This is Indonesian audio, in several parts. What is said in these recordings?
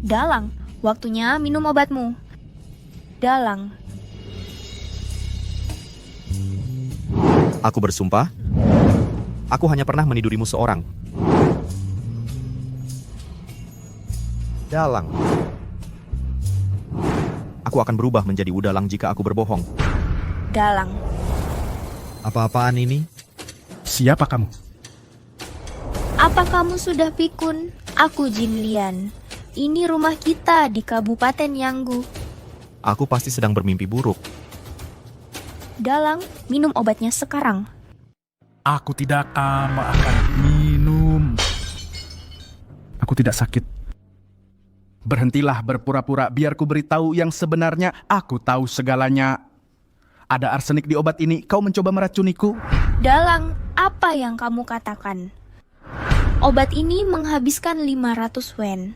Dalang, waktunya minum obatmu. Dalang, Aku bersumpah, aku hanya pernah menidurimu seorang. Dalang. Aku akan berubah menjadi Wudalang jika aku berbohong. dalang. Apa-apaan ini? Siapa kamu? Apa kamu sudah pikun? Aku Jin Lian. Ini rumah kita di Kabupaten Yanggu. Aku pasti sedang bermimpi buruk. Dalang, minum obatnya sekarang. Aku tidak akan minum. Aku tidak sakit. Berhentilah berpura-pura, biar ku beritahu yang sebenarnya. Aku tahu segalanya. Ada arsenik di obat ini, kau mencoba meracuniku. Dalang, apa yang kamu katakan? Obat ini menghabiskan 500 wen.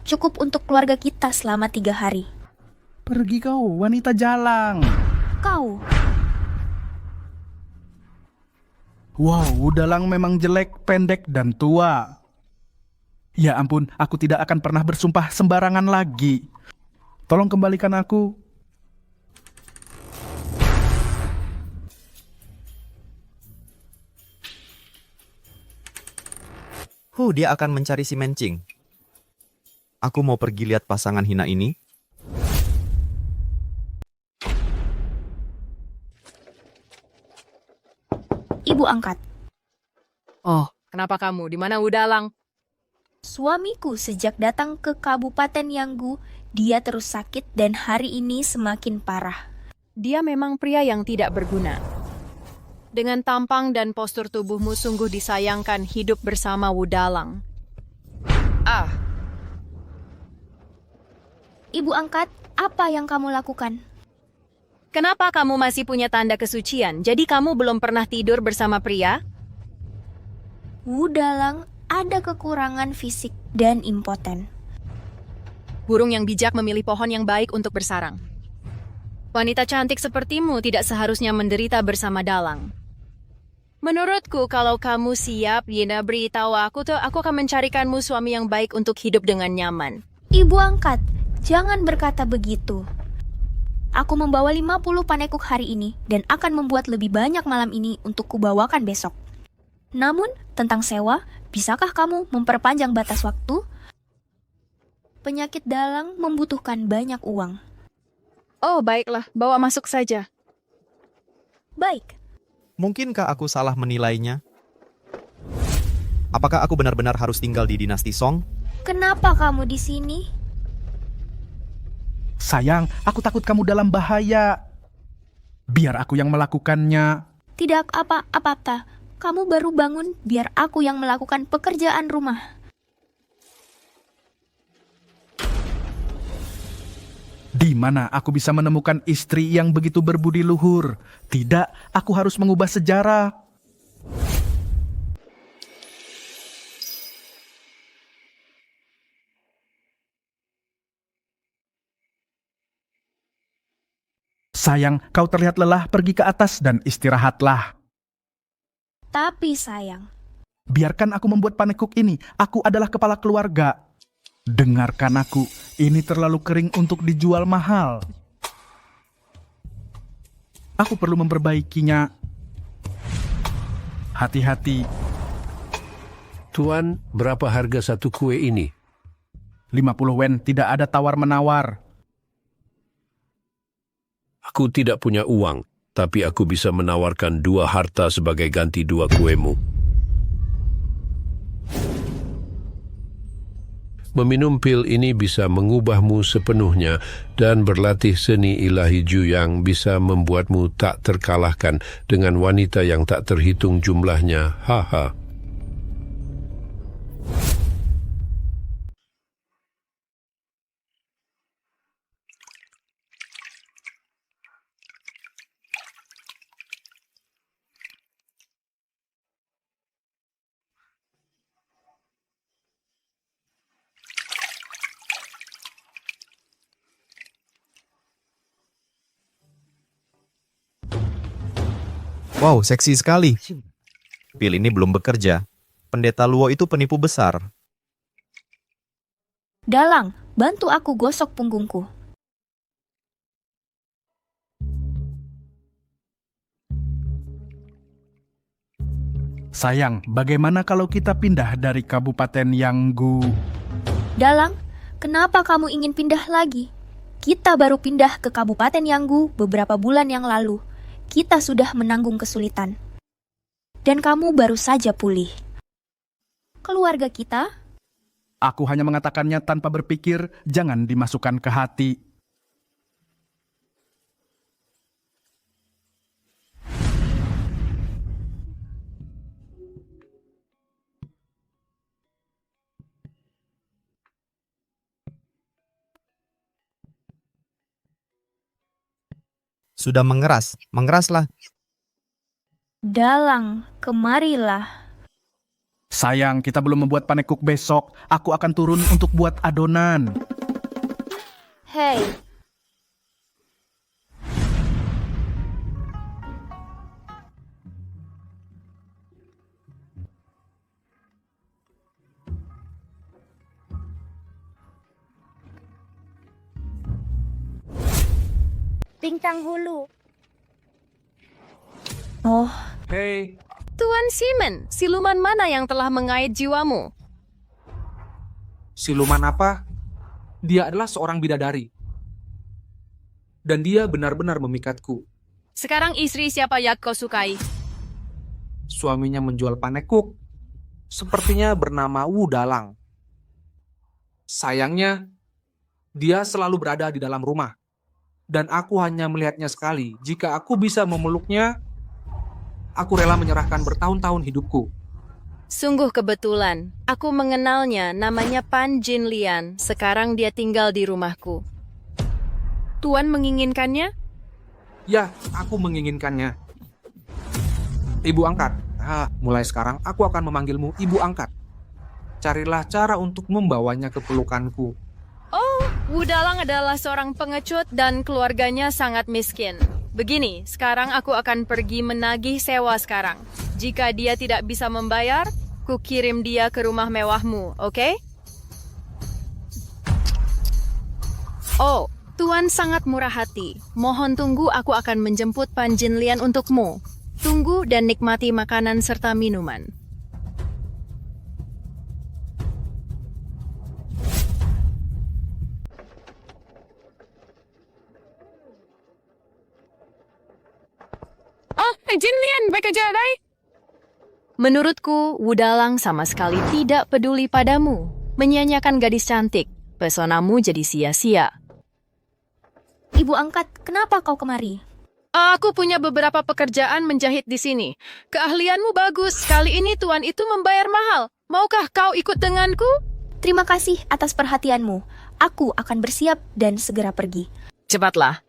Cukup untuk keluarga kita selama 3 hari. Pergi kau, wanita jalang. Kau, Wow, Dalang memang jelek, pendek, dan tua. Ya ampun, aku tidak akan pernah bersumpah sembarangan lagi. Tolong kembalikan aku. Dia akan mencari si Mencing. Aku mau pergi lihat pasangan hina ini. ibu angkat. Oh, kenapa kamu? Di mana Wudalang? Suamiku sejak datang ke Kabupaten Yanggu, dia terus sakit dan hari ini semakin parah. Dia memang pria yang tidak berguna. Dengan tampang dan postur tubuhmu sungguh disayangkan hidup bersama Wudalang. Ibu angkat, apa yang kamu lakukan? Kenapa kamu masih punya tanda kesucian? Jadi kamu belum pernah tidur bersama pria? Wudalang ada kekurangan fisik dan impoten. Burung yang bijak memilih pohon yang baik untuk bersarang. Wanita cantik sepertimu tidak seharusnya menderita bersama Dalang. Menurutku, kalau kamu siap, Yina beritahu aku akan mencarikanmu suami yang baik untuk hidup dengan nyaman. Ibu angkat, jangan berkata begitu. Aku membawa 50 panekuk hari ini dan akan membuat lebih banyak malam ini untuk kubawakan besok. Namun, tentang sewa, bisakah kamu memperpanjang batas waktu? Penyakit dalang membutuhkan banyak uang. Oh, baiklah. Bawa masuk saja. Baik, Mungkinkah aku salah menilainya? Apakah aku benar-benar harus tinggal di dinasti Song? kenapa kamu di sini? Sayang, aku takut kamu dalam bahaya. Biar aku yang melakukannya. Tidak apa-apa, kamu baru bangun, biar aku yang melakukan pekerjaan rumah. Di mana aku bisa menemukan istri yang begitu berbudi luhur? Tidak, aku harus mengubah sejarah. Sayang, kau terlihat lelah, pergi ke atas dan istirahatlah. Tapi sayang, Biarkan aku membuat panekuk ini. Aku adalah kepala keluarga. Dengarkan aku, ini terlalu kering untuk dijual mahal. Aku perlu memperbaikinya. Hati-hati, Tuan, berapa harga satu kue ini? 50 wen, tidak ada tawar-menawar. Aku tidak punya uang, tapi aku bisa menawarkan 2 harta sebagai ganti 2 kuemu. Meminum pil ini bisa mengubahmu sepenuhnya dan berlatih seni ilahi Juyang bisa membuatmu tak terkalahkan dengan wanita yang tak terhitung jumlahnya. Haha. Wow, seksi sekali. Pil ini belum bekerja. Pendeta Luo itu penipu besar. Dalang, bantu aku gosok punggungku. Sayang, bagaimana kalau kita pindah dari Kabupaten Yanggu? Dalang, kenapa kamu ingin pindah lagi? Kita baru pindah ke Kabupaten Yanggu beberapa bulan yang lalu. Kita sudah menanggung kesulitan. Dan kamu baru saja pulih. Keluarga kita? Aku hanya mengatakannya tanpa berpikir, jangan dimasukkan ke hati. Sudah mengeraslah. Dalang, kemarilah. Sayang, kita belum membuat panekuk besok. Aku akan turun untuk buat adonan. Hei, Bintang Hulu. oh, Hei, Tuan Simon, siluman mana yang telah mengait jiwamu? siluman apa? Dia adalah seorang bidadari. Dan dia benar-benar memikatku. Sekarang istri siapa yang kau sukai? Suaminya menjual panekuk. Sepertinya bernama Wu Dalang. Sayangnya, dia selalu berada di dalam rumah. Dan aku hanya melihatnya sekali. Jika aku bisa memeluknya, aku rela menyerahkan bertahun-tahun hidupku. Sungguh kebetulan, aku mengenalnya, namanya Pan Jin Lian. Sekarang dia tinggal di rumahku. Tuan menginginkannya? Ya, aku menginginkannya. Ibu angkat. Mulai sekarang aku akan memanggilmu ibu angkat. Carilah cara untuk membawanya ke pelukanku. Oh, Wu Dalang adalah seorang pengecut dan keluarganya sangat miskin. Begini, sekarang aku akan pergi menagih sewa sekarang. Jika dia tidak bisa membayar, ku kirim dia ke rumah mewahmu, oke? Oh, Tuan sangat murah hati. Mohon tunggu, aku akan menjemput Pan Jin Lian untukmu. Tunggu dan nikmati makanan serta minuman. Oh, Jin Lian, baik aja, Dai. Menurutku, Wu Dalang sama sekali tidak peduli padamu. Menyanyiakan gadis cantik. Pesonamu jadi sia-sia. ibu angkat, kenapa kau kemari? Aku punya beberapa pekerjaan menjahit di sini. Keahlianmu bagus. Kali ini tuan itu membayar mahal. Maukah kau ikut denganku? Terima kasih atas perhatianmu. Aku akan bersiap dan segera pergi. Cepatlah.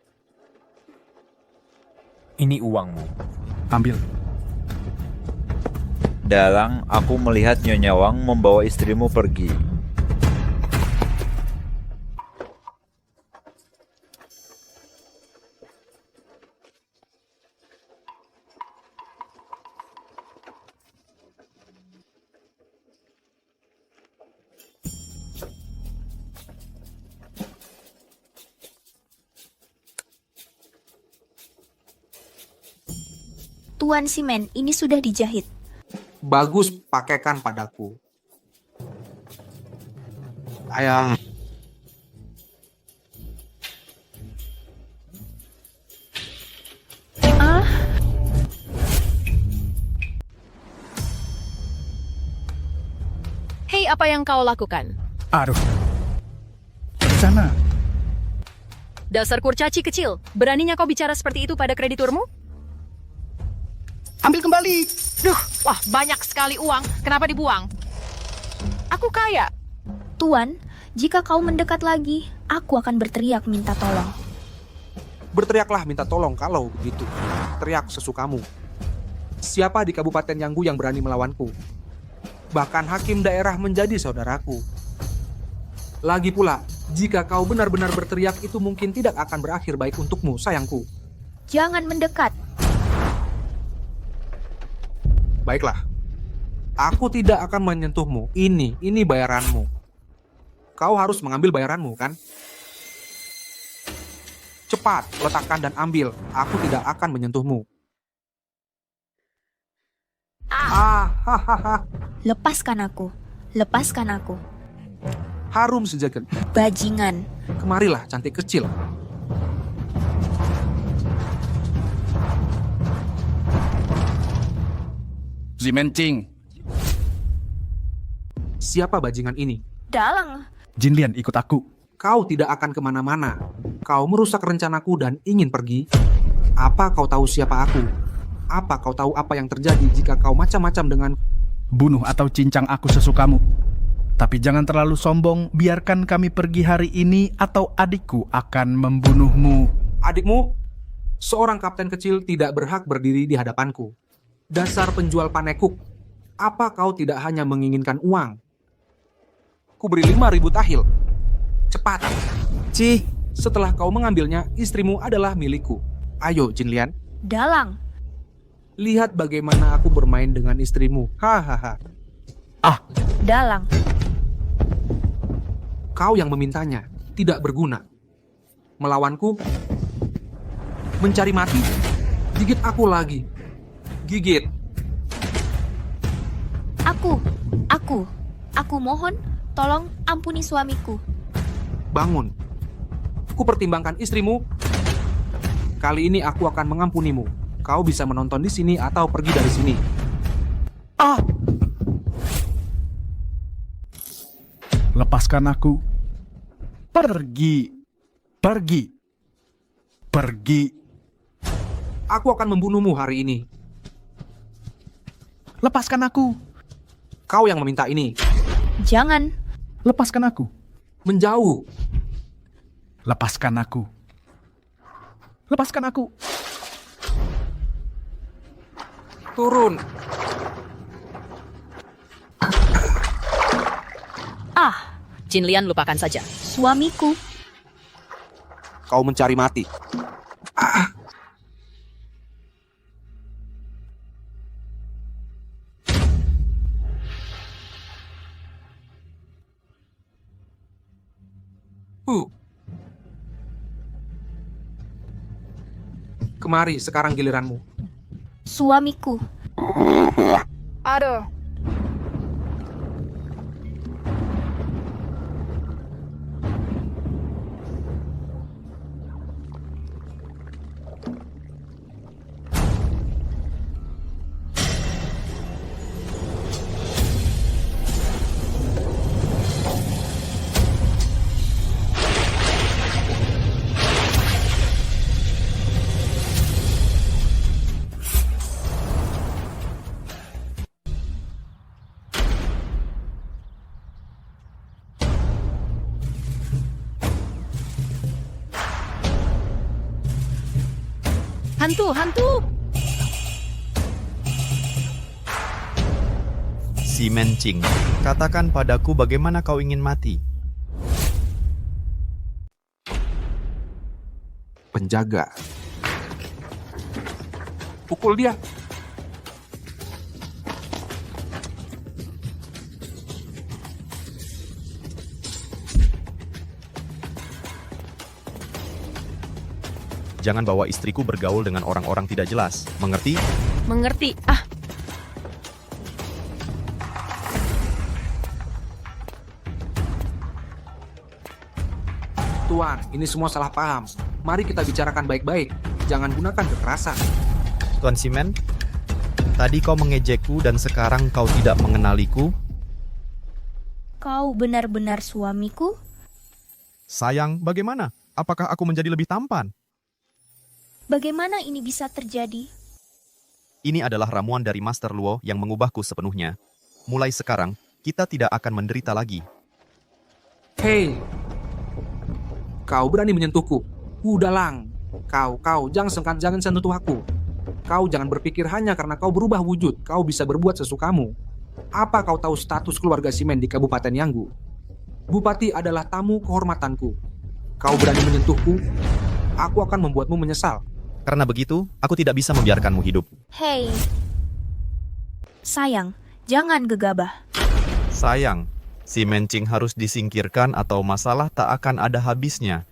Ini uangmu. Ambil. Dalang, aku melihat Nyonya Wang membawa istrimu pergi. Tuan Simen, ini sudah dijahit. Bagus, pakaikan padaku. Ayam. Ah, Hei, apa yang kau lakukan? Aduh. Di sana. Dasar kurcaci kecil. Beraninya kau bicara seperti itu pada krediturmu? Ambil kembali. Duh, wah banyak sekali uang. Kenapa dibuang? Aku kaya. Tuan, jika kau mendekat lagi, aku akan berteriak minta tolong. Berteriaklah minta tolong kalau begitu. Teriak sesukamu. Siapa di Kabupaten Yanggu yang berani melawanku? Bahkan hakim daerah menjadi saudaraku. Lagi pula, jika kau benar-benar berteriak itu mungkin tidak akan berakhir baik untukmu, sayangku. Jangan mendekat. Baiklah. Aku tidak akan menyentuhmu. Ini bayaranmu. Kau harus mengambil bayaranmu, kan? Cepat, letakkan dan ambil. Aku tidak akan menyentuhmu. Hahaha. Lepaskan aku. Lepaskan aku. Harum sejagat. Bajingan. Kemarilah, cantik kecil. Zimencing, Siapa bajingan ini? Dalang. Jinlian ikut aku. Kau tidak akan kemana-mana. Kau merusak rencanaku dan ingin pergi. Apa kau tahu siapa aku? Apa kau tahu apa yang terjadi jika kau macam-macam dengan... Bunuh atau cincang aku sesukamu. Tapi jangan terlalu sombong, biarkan kami pergi hari ini atau adikku akan membunuhmu. Adikmu? Seorang kapten kecil tidak berhak berdiri di hadapanku. Dasar penjual panekuk. Apa kau tidak hanya menginginkan uang? Ku beri 5.000 tahil. Cepat. Cih, Setelah kau mengambilnya, istrimu adalah milikku. Ayo, Jinlian. Dalang. Lihat bagaimana aku bermain dengan istrimu. Hahaha. Dalang. Kau yang memintanya. Tidak berguna. Melawanku? Mencari mati? Gigit aku lagi. Gigit. Aku mohon, tolong ampuni suamiku. Bangun. Ku pertimbangkan istrimu. Kali ini aku akan mengampunimu. Kau bisa menonton di sini atau pergi dari sini. Lepaskan aku. Pergi. Pergi. Pergi. Aku akan membunuhmu hari ini. Lepaskan aku. Kau yang meminta ini. Jangan. Lepaskan aku. Menjauh. Lepaskan aku. Lepaskan aku. Turun. Jinlian lupakan saja. Suamiku. Kau mencari mati. Kemari, sekarang giliranmu. Suamiku. Aduh. Hantu. si Mencing, katakan padaku bagaimana kau ingin mati. Penjaga. Pukul dia. Jangan bawa istriku bergaul dengan orang-orang tidak jelas. Mengerti? Mengerti. Tuan, ini semua salah paham. Mari kita bicarakan baik-baik. Jangan gunakan kekerasan. Tuan Simen, tadi kau mengejekku dan sekarang kau tidak mengenaliku. Kau benar-benar suamiku? Sayang, bagaimana? Apakah aku menjadi lebih tampan? Bagaimana ini bisa terjadi? Ini adalah ramuan dari Master Luo yang mengubahku sepenuhnya. Mulai sekarang, kita tidak akan menderita lagi. Hei, kau berani menyentuhku? Udalang, kau jangan sentuh aku. Kau jangan berpikir hanya karena kau berubah wujud, kau bisa berbuat sesukamu. Apa kau tahu status keluarga Simen di Kabupaten Yanggu? Bupati adalah tamu kehormatanku. Kau berani menyentuhku? Aku akan membuatmu menyesal. Karena begitu, aku tidak bisa membiarkanmu hidup. Hei. Sayang, jangan gegabah. Sayang, Si Mencing harus disingkirkan atau masalah tak akan ada habisnya.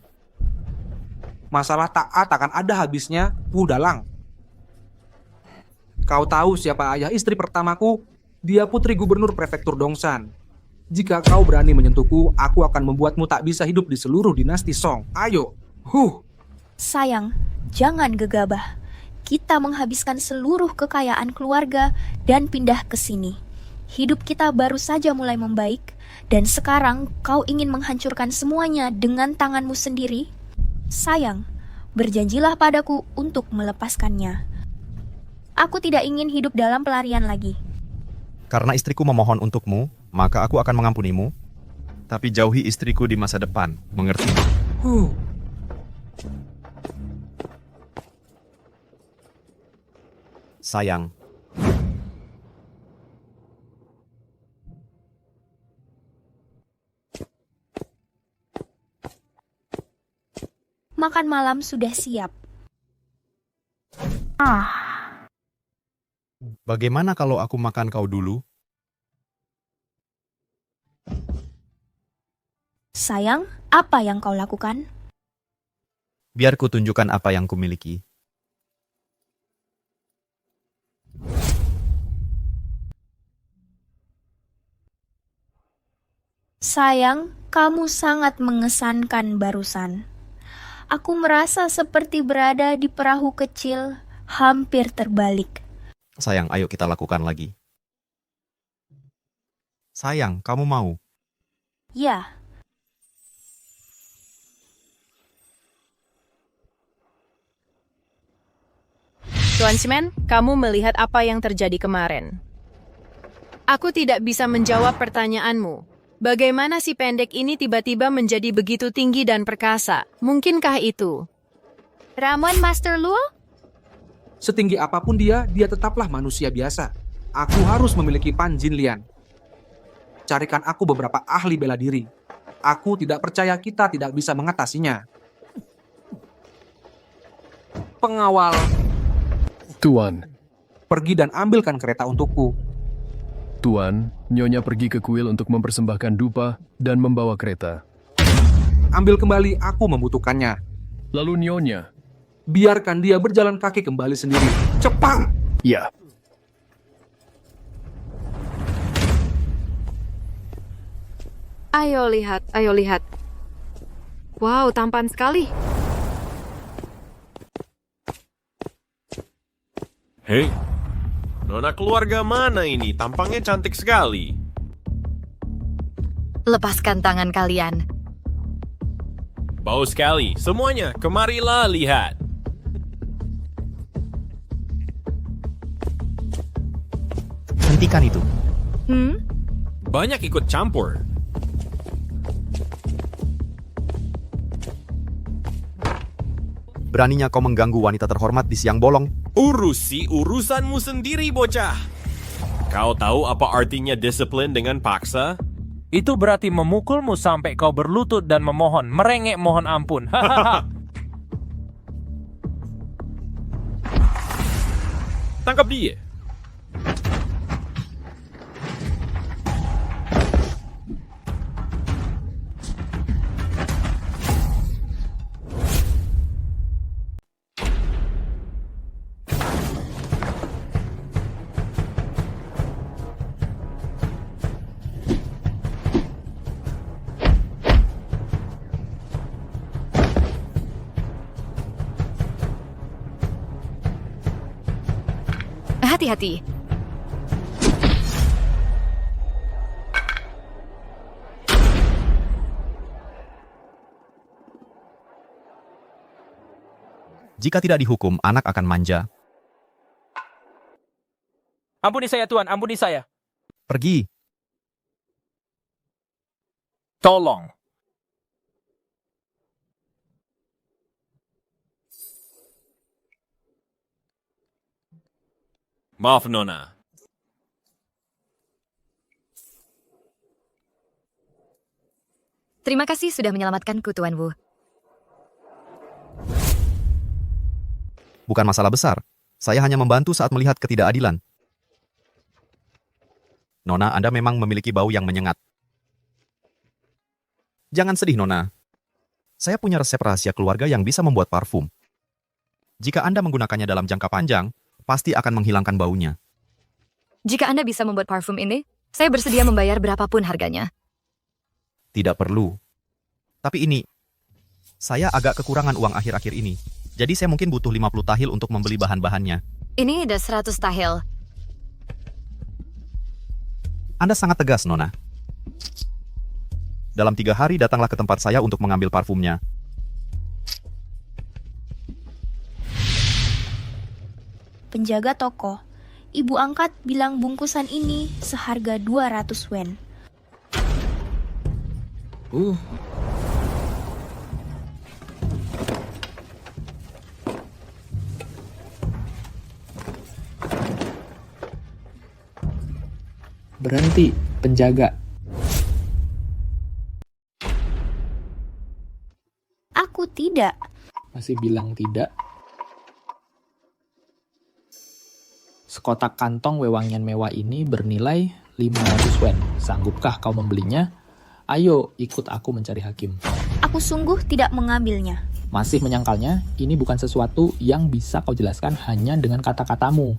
Masalah taat akan ada habisnya, Wu Dalang. Kau tahu siapa ayah istri pertamaku? Dia putri gubernur prefektur Dongsan. Jika kau berani menyentuhku, aku akan membuatmu tak bisa hidup di seluruh dinasti Song. Ayo, Sayang, jangan gegabah. Kita menghabiskan seluruh kekayaan keluarga dan pindah ke sini. Hidup kita baru saja mulai membaik, dan sekarang kau ingin menghancurkan semuanya dengan tanganmu sendiri? Sayang, berjanjilah padaku untuk melepaskannya. Aku tidak ingin hidup dalam pelarian lagi. Karena istriku memohon untukmu, maka aku akan mengampunimu. Tapi jauhi istriku di masa depan, mengerti? Sayang, Makan malam sudah siap. bagaimana kalau aku makan kau dulu? Sayang, apa yang kau lakukan? Biar ku tunjukkan apa yang kumiliki. Sayang, kamu sangat mengesankan barusan. Aku merasa seperti berada di perahu kecil, hampir terbalik. Sayang, ayo kita lakukan lagi. Sayang, kamu mau? Ya, Tuan Semen, kamu melihat apa yang terjadi kemarin. Aku tidak bisa menjawab pertanyaanmu. Bagaimana si pendek ini tiba-tiba menjadi begitu tinggi dan perkasa? Mungkinkah itu Ramon Master Luo? setinggi apapun dia tetaplah manusia biasa. Aku harus memiliki Pan Jinlian. Carikan aku beberapa ahli bela diri. Aku tidak percaya kita tidak bisa mengatasinya. Pengawal, Tuan, pergi dan ambilkan kereta untukku. Tuan, Nyonya pergi ke kuil untuk mempersembahkan dupa dan membawa kereta. Ambil kembali, aku membutuhkannya. Lalu Nyonya, Biarkan dia berjalan kaki kembali sendiri. Cepat! ya, Ayo lihat, ayo lihat. Wow, tampan sekali. Hei, nona keluarga mana ini? Tampangnya cantik sekali. Lepaskan tangan kalian. Bau sekali. Semuanya, kemarilah lihat. Hentikan itu. Banyak ikut campur. Beraninya kau mengganggu wanita terhormat di siang bolong? Urusi urusanmu sendiri, bocah. Kau tahu apa artinya disiplin dengan paksa? Itu berarti memukulmu sampai kau berlutut dan memohon, merengek mohon ampun. Hahaha. Tangkap dia. Hati-hati. Jika tidak dihukum, anak akan manja. Ampuni saya, Tuan, ampuni saya. Pergi. Tolong. Maaf, Nona. Terima kasih sudah menyelamatkanku, Tuan Wu. Bukan masalah besar. Saya hanya membantu saat melihat ketidakadilan. Nona, Anda memang memiliki bau yang menyengat. Jangan sedih, Nona. Saya punya resep rahasia keluarga yang bisa membuat parfum. Jika Anda menggunakannya dalam jangka panjang, pasti akan menghilangkan baunya. Jika Anda bisa membuat parfum ini, saya bersedia membayar berapapun harganya. Tidak perlu. Tapi ini, saya agak kekurangan uang akhir-akhir ini. Jadi saya mungkin butuh 50 tahil untuk membeli bahan-bahannya. Ini ada 100 tahil. Anda sangat tegas, Nona. Dalam 3 hari datanglah ke tempat saya untuk mengambil parfumnya. Penjaga toko, ibu angkat bilang bungkusan ini seharga 200 wen. Berhenti, penjaga. Aku tidak. Masih bilang tidak? Sekotak kantong wewangian mewah ini bernilai 500 wen. Sanggupkah kau membelinya? Ayo, ikut aku mencari hakim. Aku sungguh tidak mengambilnya. Masih menyangkalnya, ini bukan sesuatu yang bisa kau jelaskan hanya dengan kata-katamu.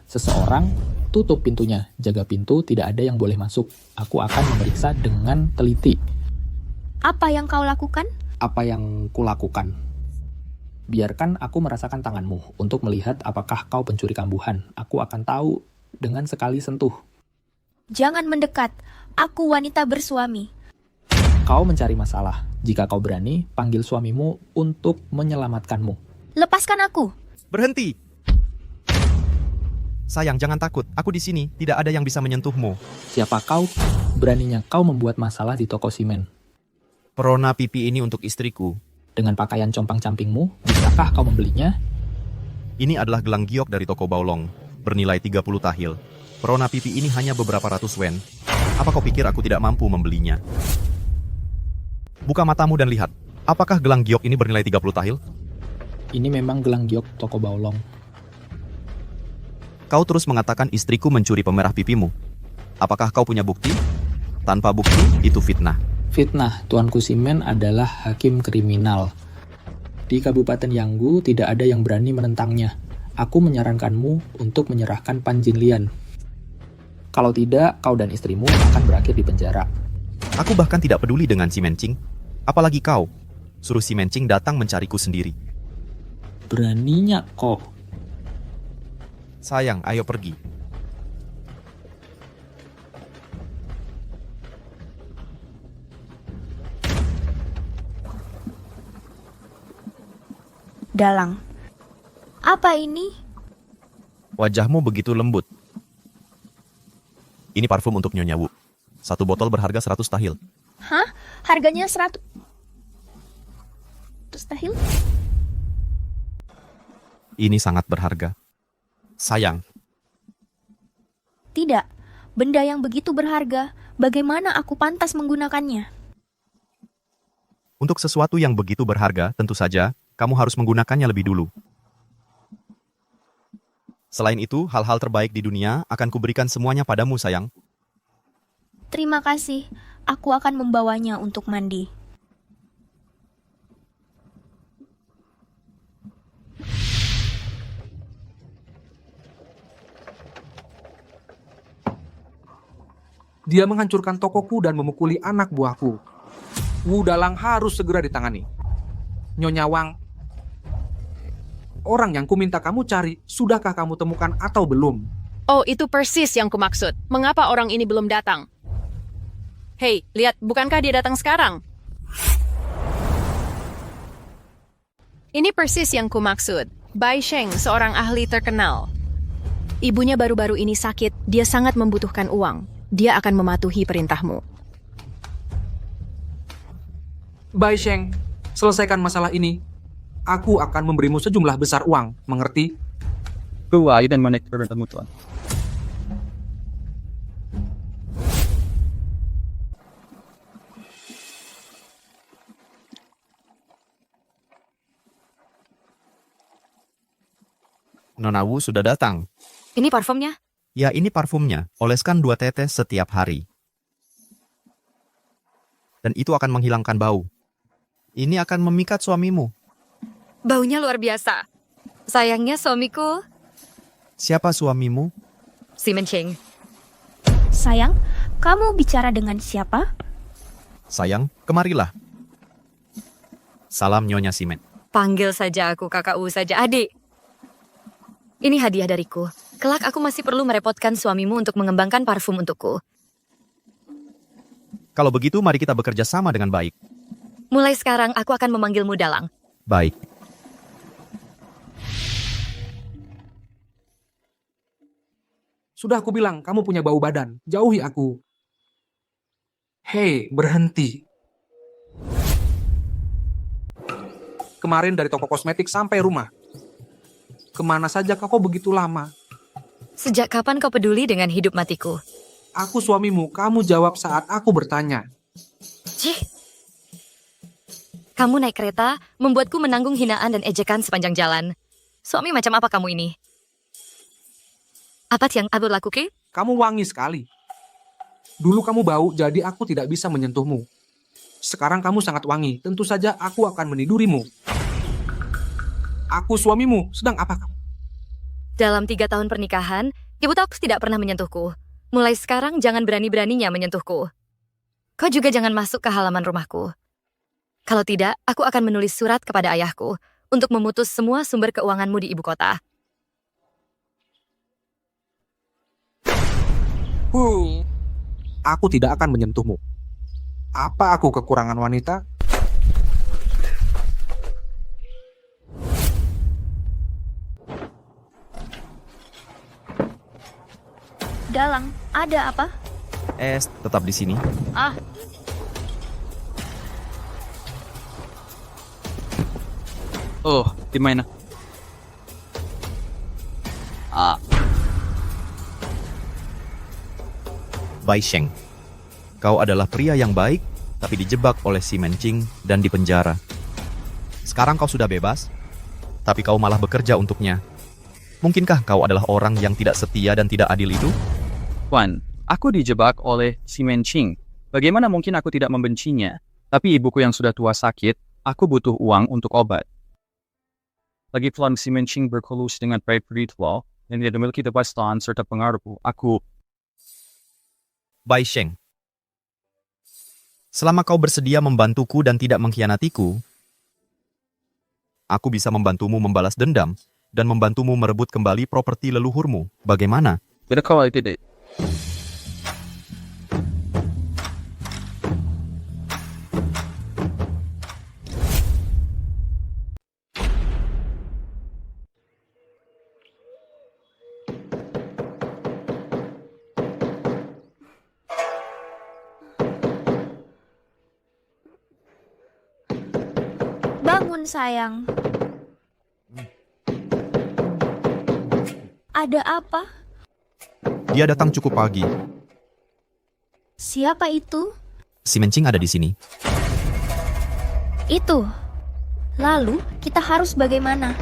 Seseorang, tutup pintunya, jaga pintu, tidak ada yang boleh masuk. Aku akan memeriksa dengan teliti. Apa yang kau lakukan? Apa yang kulakukan? Biarkan aku merasakan tanganmu untuk melihat apakah kau pencuri kambuhan. Aku akan tahu dengan sekali sentuh. Jangan mendekat. Aku wanita bersuami. Kau mencari masalah. Jika kau berani, panggil suamimu untuk menyelamatkanmu. Lepaskan aku. Berhenti! Sayang, jangan takut. Aku di sini. Tidak ada yang bisa menyentuhmu. Siapa kau? Beraninya kau membuat masalah di toko simen. Perona pipi ini untuk istriku. Dengan pakaian compang-campingmu, bisakah kau membelinya? Ini adalah gelang giok dari toko Baolong. Bernilai 30 tahil. Perona pipi ini hanya beberapa ratus wen. Apa kau pikir aku tidak mampu membelinya? Buka matamu dan lihat. Apakah gelang giok ini bernilai 30 tahil? Ini memang gelang giok toko Baolong. Kau terus mengatakan istriku mencuri pemerah pipimu. Apakah kau punya bukti? Tanpa bukti, itu fitnah. Fitnah, Tuanku Simen adalah hakim kriminal. Di Kabupaten Yanggu tidak ada yang berani menentangnya. Aku menyarankanmu untuk menyerahkan Pan Jinlian. Kalau tidak, kau dan istrimu akan berakhir di penjara. Aku bahkan tidak peduli dengan si Mencing. Apalagi kau. Suruh si Mencing datang mencariku sendiri. Beraninya kau. Sayang, ayo pergi. Dalang. Apa ini? Wajahmu begitu lembut. Ini parfum untuk Nyonya Wu. 1 botol berharga 100 tahil. Hah? Harganya 100 tahil? Ini sangat berharga. Sayang. Tidak. Benda yang begitu berharga, bagaimana aku pantas menggunakannya? Untuk sesuatu yang begitu berharga, tentu saja, kamu harus menggunakannya lebih dulu. Selain itu, hal-hal terbaik di dunia akan kuberikan semuanya padamu, sayang. Terima kasih. Aku akan membawanya untuk mandi. Dia menghancurkan tokoku dan memukuli anak buahku. Wu Dalang harus segera ditangani. Nyonya Wang, orang yang kuminta kamu cari, sudahkah kamu temukan atau belum? Oh, itu persis yang kumaksud. Mengapa orang ini belum datang? Hei, lihat, bukankah dia datang sekarang? Ini persis yang kumaksud. Bai Sheng, seorang ahli terkenal. Ibunya baru-baru ini sakit, dia sangat membutuhkan uang. Dia akan mematuhi perintahmu. Bai Sheng, selesaikan masalah ini. Aku akan memberimu sejumlah besar uang, mengerti? dan menaik bertemu Tuan. Nona Wu sudah datang. Ini parfumnya? Ya, ini parfumnya. Oleskan 2 tetes setiap hari. Dan itu akan menghilangkan bau. Ini akan memikat suamimu. Baunya luar biasa. Sayangnya suamiku, Siapa suamimu? si Mencing. Sayang, kamu bicara dengan siapa? Sayang, kemarilah. Salam Nyonya Simen. Panggil saja aku kakak U saja, adik. Ini hadiah dariku. Kelak aku masih perlu merepotkan suamimu untuk mengembangkan parfum untukku. Kalau begitu, mari kita bekerja sama dengan baik. Mulai sekarang aku akan memanggilmu Dalang. Baik. Sudah aku bilang, kamu punya bau badan. Jauhi aku. Hei, berhenti. Kemarin dari toko kosmetik sampai rumah. Kemana saja kau begitu lama? Sejak kapan kau peduli dengan hidup matiku? Aku suamimu, kamu jawab saat aku bertanya. Cih. Kamu naik kereta, membuatku menanggung hinaan dan ejekan sepanjang jalan. Suami macam apa kamu ini? Apa yang aku lakukan? Kamu wangi sekali. Dulu kamu bau, jadi aku tidak bisa menyentuhmu. Sekarang kamu sangat wangi, tentu saja aku akan menidurimu. Aku suamimu, sedang apa kamu? Dalam 3 tahun pernikahan, ibu Tax tidak pernah menyentuhku. Mulai sekarang jangan berani-beraninya menyentuhku. Kau juga jangan masuk ke halaman rumahku. Kalau tidak, aku akan menulis surat kepada ayahku untuk memutus semua sumber keuanganmu di ibu kota. Aku tidak akan menyentuhmu. Apa aku kekurangan wanita? Dalang, ada apa? Tetap di sini. Ah, Oh, di mana? Bai Sheng. Kau adalah pria yang baik, tapi dijebak oleh si Mencing dan dipenjara. Sekarang kau sudah bebas, tapi kau malah bekerja untuknya. Mungkinkah kau adalah orang yang tidak setia dan tidak adil itu? Tuan, aku dijebak oleh si Mencing. Bagaimana mungkin aku tidak membencinya? Tapi ibuku yang sudah tua sakit, aku butuh uang untuk obat. Lagi pula si Mencing berkolusi dengan prajurit law, dan dia memiliki kekuasaan serta pengaruh. Aku... Bai Sheng. Selama kau bersedia membantuku dan tidak mengkhianatiku, aku bisa membantumu membalas dendam dan membantumu merebut kembali properti leluhurmu. Bagaimana? Beda kalau tidak. bangun sayang. Ada apa? Dia datang cukup pagi. Siapa itu? Si Mencing ada di sini. Itu. Lalu, kita harus bagaimana?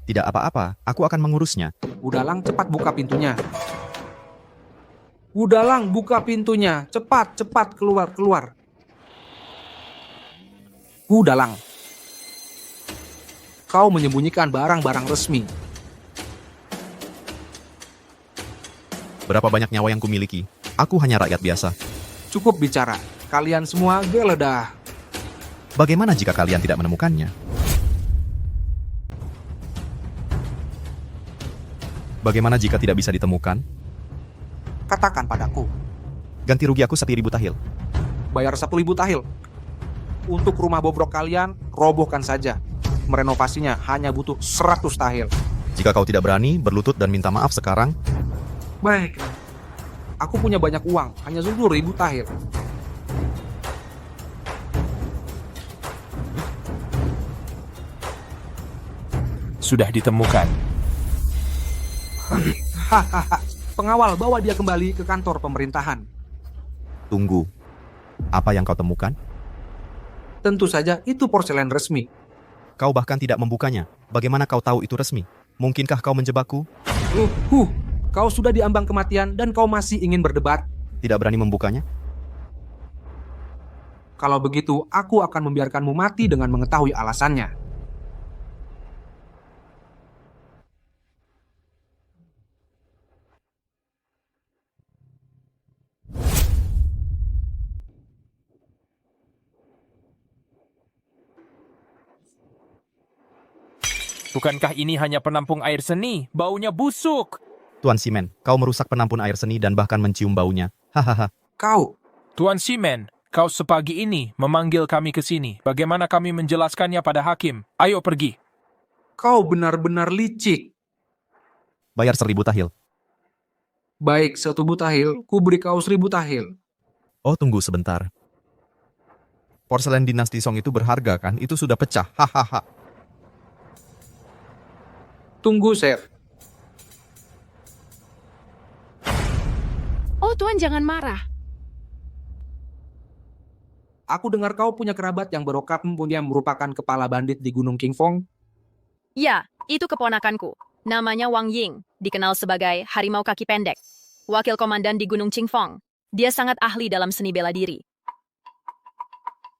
Tidak apa-apa, aku akan mengurusnya. Budalang, cepat buka pintunya. Budalang, buka pintunya. Cepat, cepat, keluar, keluar. Budalang. Kau menyembunyikan barang-barang resmi. Berapa banyak nyawa yang kumiliki? Aku hanya rakyat biasa. Cukup bicara. Kalian semua geledah. Bagaimana jika kalian tidak menemukannya? Bagaimana jika tidak bisa ditemukan? Katakan padaku. Ganti rugi aku 1.000 tahil. Bayar 1.000 tahil. Untuk rumah bobrok kalian, robohkan saja. Merenovasinya hanya butuh 100 tahil. Jika kau tidak berani, berlutut dan minta maaf sekarang. Baik. Aku punya banyak uang, hanya 10.000 tahil. Sudah ditemukan. Hahaha. Pengawal, bawa dia kembali ke kantor pemerintahan. Tunggu. Apa yang kau temukan? Tentu saja itu porselen resmi. Kau bahkan tidak membukanya. Bagaimana kau tahu itu resmi? Mungkinkah kau menjebakku? Kau sudah diambang kematian dan kau masih ingin berdebat? Tidak berani membukanya? Kalau begitu, aku akan membiarkanmu mati dengan mengetahui alasannya. Bukankah ini hanya penampung air seni? Baunya busuk. Tuan Simen, kau merusak penampung air seni dan bahkan mencium baunya. Hahaha. Kau, Tuan Simen, kau sepagi ini memanggil kami ke sini. Bagaimana kami menjelaskannya pada hakim? Ayo pergi. kau benar-benar licik. Bayar 1000 tahil. Baik, 1.000 tahil, ku beri kau 1.000 tahil. Oh, tunggu sebentar. Porselen dinasti Song itu berharga kan? Itu sudah pecah. Hahaha. Tunggu, Chef. Oh, Tuan jangan marah. Aku dengar kau punya kerabat yang berokap yang merupakan kepala bandit di Gunung King Fong. Ya, itu keponakanku. Namanya Wang Ying, dikenal sebagai harimau kaki pendek. Wakil komandan di Gunung Qingfeng. Dia sangat ahli dalam seni bela diri.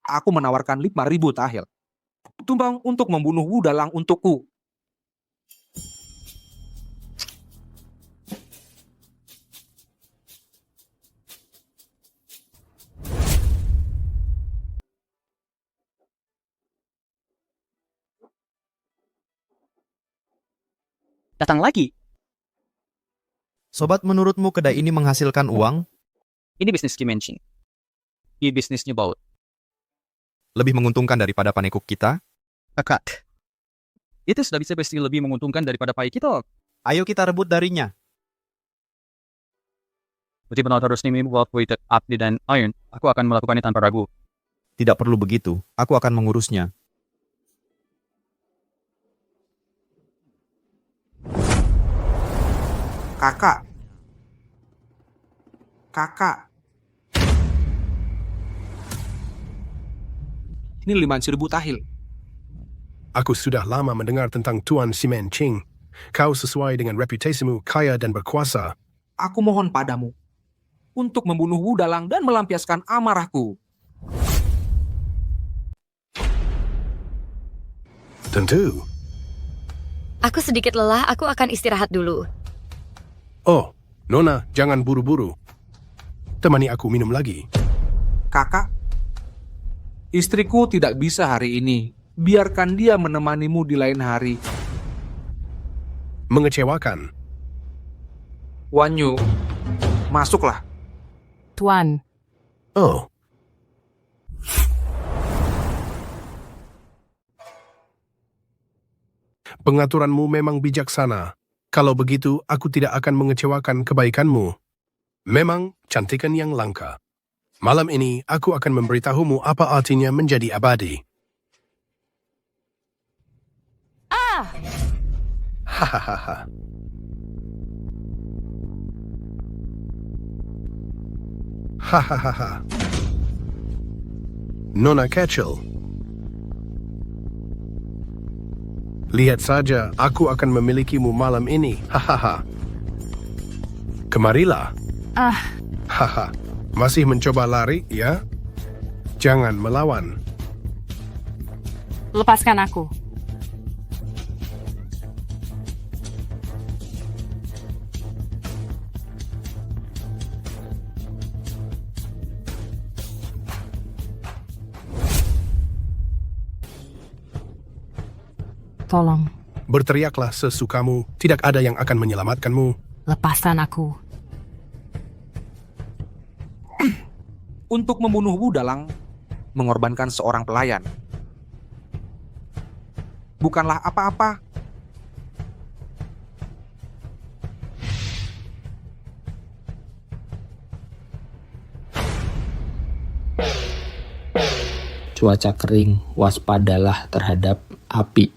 Aku menawarkan 5.000 tahil. Tumbang untuk membunuh Wu Dalang untukku. Datang lagi. Sobat, menurutmu kedai ini menghasilkan uang? Ini bisnis Kimenching. Ini bisnisnya baut. Lebih menguntungkan daripada panekuk kita? Kakak. Itu sudah bisa pasti lebih menguntungkan daripada pai kita. Ayo kita rebut darinya. Berarti penonton harus nih buat weighted up dan iron. Aku akan melakukannya tanpa ragu. Tidak perlu begitu. Aku akan mengurusnya. Kakak. Ini 5.000 tahil. Aku sudah lama mendengar tentang Tuan Simen Ching. Kau sesuai dengan reputasimu kaya dan berkuasa. Aku mohon padamu untuk membunuh Wu Dalang dan melampiaskan amarahku. Tentu. Aku sedikit lelah, aku akan istirahat dulu. Oh, Nona, jangan buru-buru. Temani aku minum lagi. Kakak, istriku tidak bisa hari ini. Biarkan dia menemanimu di lain hari. Mengecewakan. Wanyu, masuklah. Tuan, Oh, pengaturanmu memang bijaksana. Kalau begitu, aku tidak akan mengecewakan kebaikanmu. Memang cantikan yang langka. Malam ini, aku akan memberitahumu apa artinya menjadi abadi. Hahaha. Hahaha. Nona Kecil. Lihat saja, aku akan memilikimu malam ini. Hahaha. Kemarilah. Haha. Masih mencoba lari, ya? Jangan melawan. lepaskan aku. Tolong, Berteriaklah sesukamu, tidak ada yang akan menyelamatkanmu. lepaskan aku. Untuk membunuh Wu Dalang, mengorbankan seorang pelayan. Bukanlah apa-apa. Cuaca kering, waspadalah terhadap api.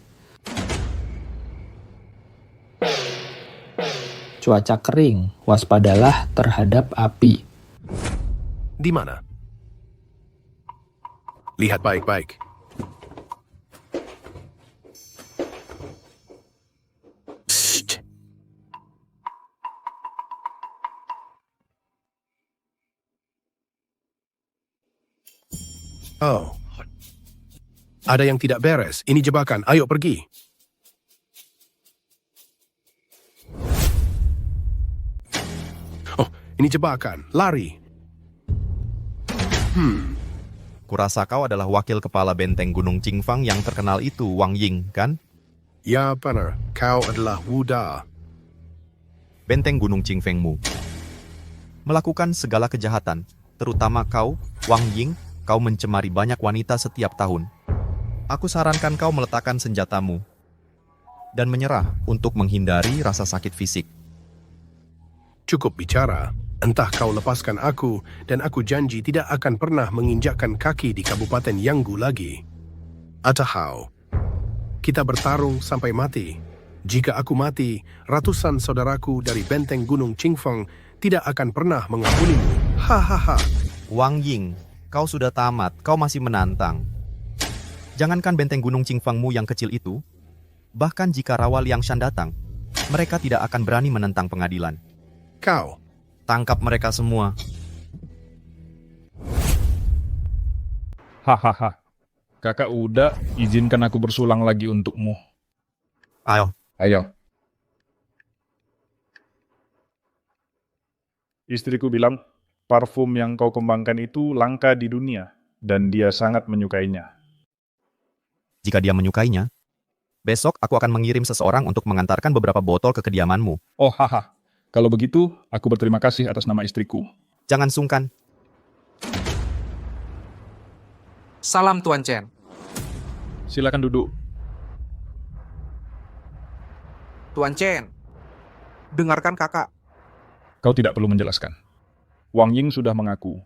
Cuaca kering, waspadalah terhadap api. Di mana? Lihat baik-baik. Shh. Oh. Ada yang tidak beres. Ini jebakan. Ayo pergi. Oh, ini jebakan. Lari. Kurasa kau adalah wakil kepala benteng Gunung Qingfang yang terkenal itu, Wang Ying, kan? Ya, benar. Kau adalah Wuda. Benteng Gunung Qingfengmu melakukan segala kejahatan, terutama kau, Wang Ying, kau mencemari banyak wanita setiap tahun. Aku sarankan kau meletakkan senjatamu dan menyerah untuk menghindari rasa sakit fisik. Cukup bicara. Entah kau lepaskan aku, dan aku janji tidak akan pernah menginjakkan kaki di Kabupaten Yanggu lagi. Atau kita bertarung sampai mati. Jika aku mati, ratusan saudaraku dari benteng Gunung Qingfang tidak akan pernah mengampunimu. Hahaha. Wang Ying, kau sudah tamat, kau masih menantang. Jangankan benteng Gunung Qingfangmu yang kecil itu, bahkan jika Rawa Liangshan datang, mereka tidak akan berani menentang pengadilan. Kau tangkap mereka semua. Hahaha. Kakak Uda, izinkan aku bersulang lagi untukmu. Ayo. Ayo. Istriku bilang, parfum yang kau kembangkan itu langka di dunia, dan dia sangat menyukainya. Jika dia menyukainya, besok aku akan mengirim seseorang untuk mengantarkan beberapa botol ke kediamanmu. Oh, haha. Kalau begitu, aku berterima kasih atas nama istriku. Jangan sungkan. Salam Tuan Chen. Silakan duduk. Tuan Chen, dengarkan kakak. Kau tidak perlu menjelaskan. Wang Ying sudah mengaku.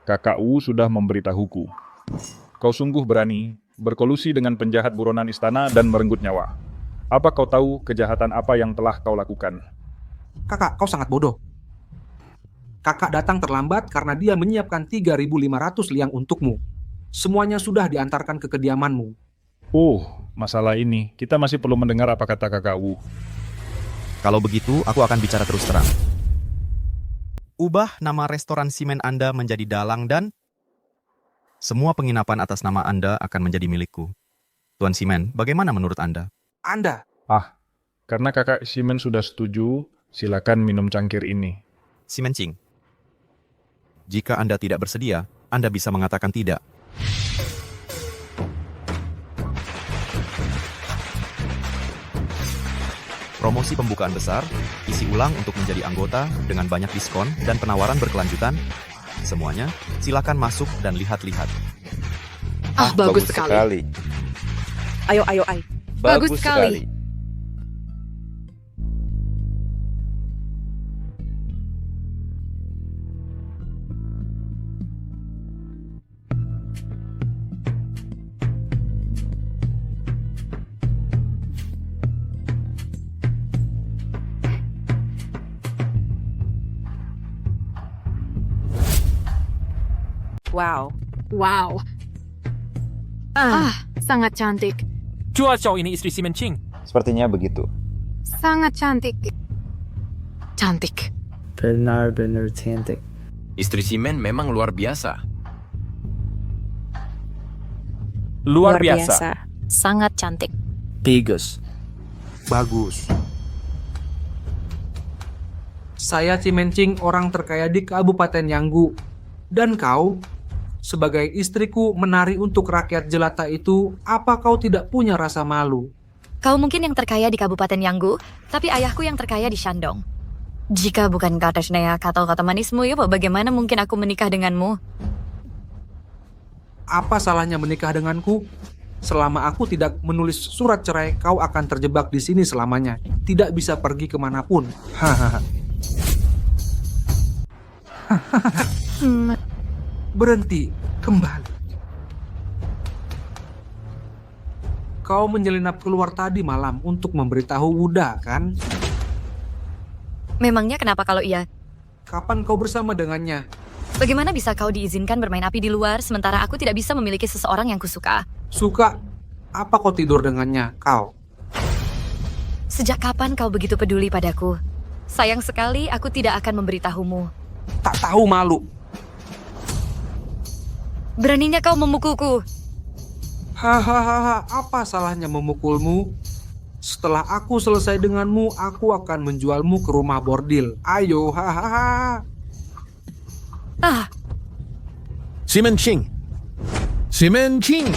Kakak Wu sudah memberitahuku. Kau sungguh berani berkolusi dengan penjahat buronan istana dan merenggut nyawa. Apa kau tahu kejahatan apa yang telah kau lakukan? Kakak, kau sangat bodoh. Kakak datang terlambat karena dia menyiapkan 3.500 liang untukmu. Semuanya sudah diantarkan ke kediamanmu. Oh, masalah ini. Kita masih perlu mendengar apa kata kakak Wu. Kalau begitu, aku akan bicara terus terang. Ubah nama restoran simen Anda menjadi Dalang dan semua penginapan atas nama Anda akan menjadi milikku. Tuan Simen, bagaimana menurut Anda? Anda? Karena kakak Simen sudah setuju, silakan minum cangkir ini. Simen Ching, jika Anda tidak bersedia, Anda bisa mengatakan tidak. Promosi pembukaan besar, isi ulang untuk menjadi anggota dengan banyak diskon dan penawaran berkelanjutan. Semuanya, silakan masuk dan lihat-lihat. Bagus sekali. Ayo. Bagus sekali. Wow. Sangat cantik. Jual Chow ini istri Simen Ching. Sepertinya begitu. Sangat cantik. Cantik. Benar-benar cantik. Istri Simen memang luar biasa. Luar biasa. Sangat cantik. Bagus. Saya Cimencing, orang terkaya di Kabupaten Yanggu. Dan kau, sebagai istriku menari untuk rakyat jelata itu, apa kau tidak punya rasa malu? Kau mungkin yang terkaya di Kabupaten Yanggu, tapi ayahku yang terkaya di Shandong. Jika bukan kata Shnea kata manismu, ya bagaimana mungkin aku menikah denganmu? Apa salahnya menikah denganku? Selama aku tidak menulis surat cerai, kau akan terjebak di sini selamanya. Tidak bisa pergi kemanapun. Berhenti, kembali. Kau menyelinap keluar tadi malam untuk memberitahu Wuda, kan? Memangnya kenapa kalau iya? Kapan kau bersama dengannya? Bagaimana bisa kau diizinkan bermain api di luar, sementara aku tidak bisa memiliki seseorang yang kusuka? Suka? Apa kau tidur dengannya, kau? Sejak kapan kau begitu peduli padaku? Sayang sekali aku tidak akan memberitahumu. Tak tahu malu. Beraninya kau memukulku. Hahaha, apa salahnya memukulmu? Setelah aku selesai denganmu, aku akan menjualmu ke rumah bordil. Ayo, hahaha. Simon Ching. Simon Ching.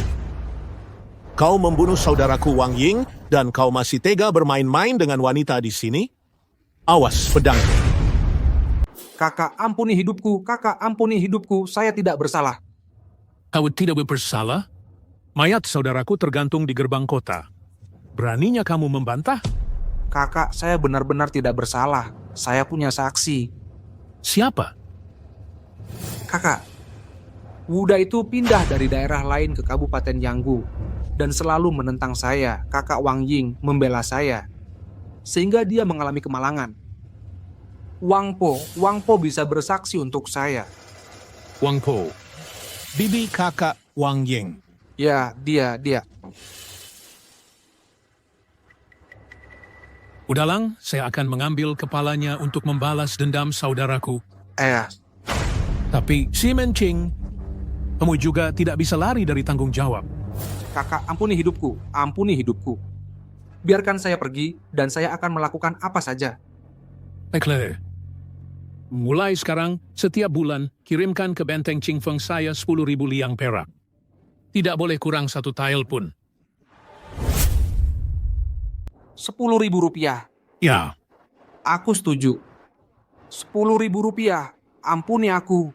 Kau membunuh saudaraku Wang Ying dan kau masih tega bermain-main dengan wanita di sini? Awas pedang. Kakak, ampuni hidupku. Kakak, ampuni hidupku. Saya tidak bersalah. Kau tidak bersalah? Mayat saudaraku tergantung di gerbang kota. Beraninya kamu membantah? Kakak, saya benar-benar tidak bersalah. Saya punya saksi. Siapa? Kakak, Wuda itu pindah dari daerah lain ke Kabupaten Yanggu dan selalu menentang saya. Kakak Wang Ying membela saya, sehingga dia mengalami kemalangan. Wang Po bisa bersaksi untuk saya. Wang Po, bibi kakak Wang Ying. Ya, dia. Udalang, saya akan mengambil kepalanya untuk membalas dendam saudaraku. Tapi Simon Ching, kamu juga tidak bisa lari dari tanggung jawab. Kakak, ampuni hidupku. Ampuni hidupku. Biarkan saya pergi dan saya akan melakukan apa saja. Baiklah. Mulai sekarang, setiap bulan, kirimkan ke benteng Qingfeng saya 10.000 liang perak. Tidak boleh kurang 1 tael pun. 10.000 rupiah. Ya. Aku setuju. 10.000 rupiah. Ampuni aku.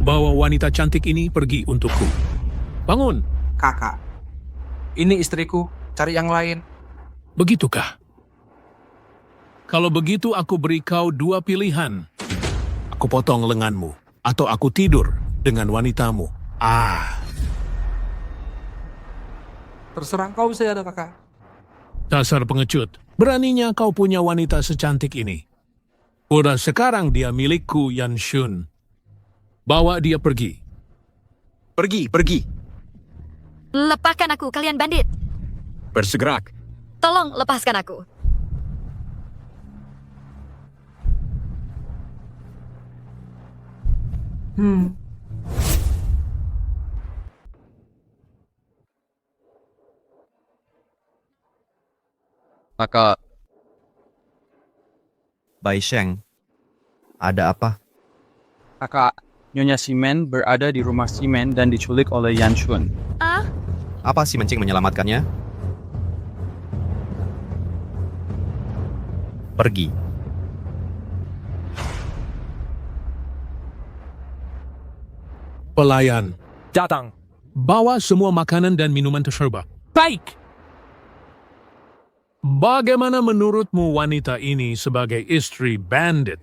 Bawa wanita cantik ini pergi untukku. Bangun. Kakak, ini istriku. Cari yang lain. Begitukah? Kalau begitu aku beri kau 2 pilihan. Aku potong lenganmu, atau aku tidur dengan wanitamu. Terserah kau saja, kakak. Dasar pengecut. Beraninya kau punya wanita secantik ini. Udah sekarang dia milikku, Yan Shun. Bawa dia pergi. Pergi. Lepaskan aku, kalian bandit. Bersegerak. Tolong lepaskan aku. Kakak, Bai Sheng, ada apa? kakak, Nyonya Simen berada di rumah Simen dan diculik oleh Yan Shun. Apa si Mencing menyelamatkannya? Pergi. Pelayan, Datang. bawa semua makanan dan minuman terserba. Baik. Bagaimana menurutmu wanita ini sebagai istri bandit?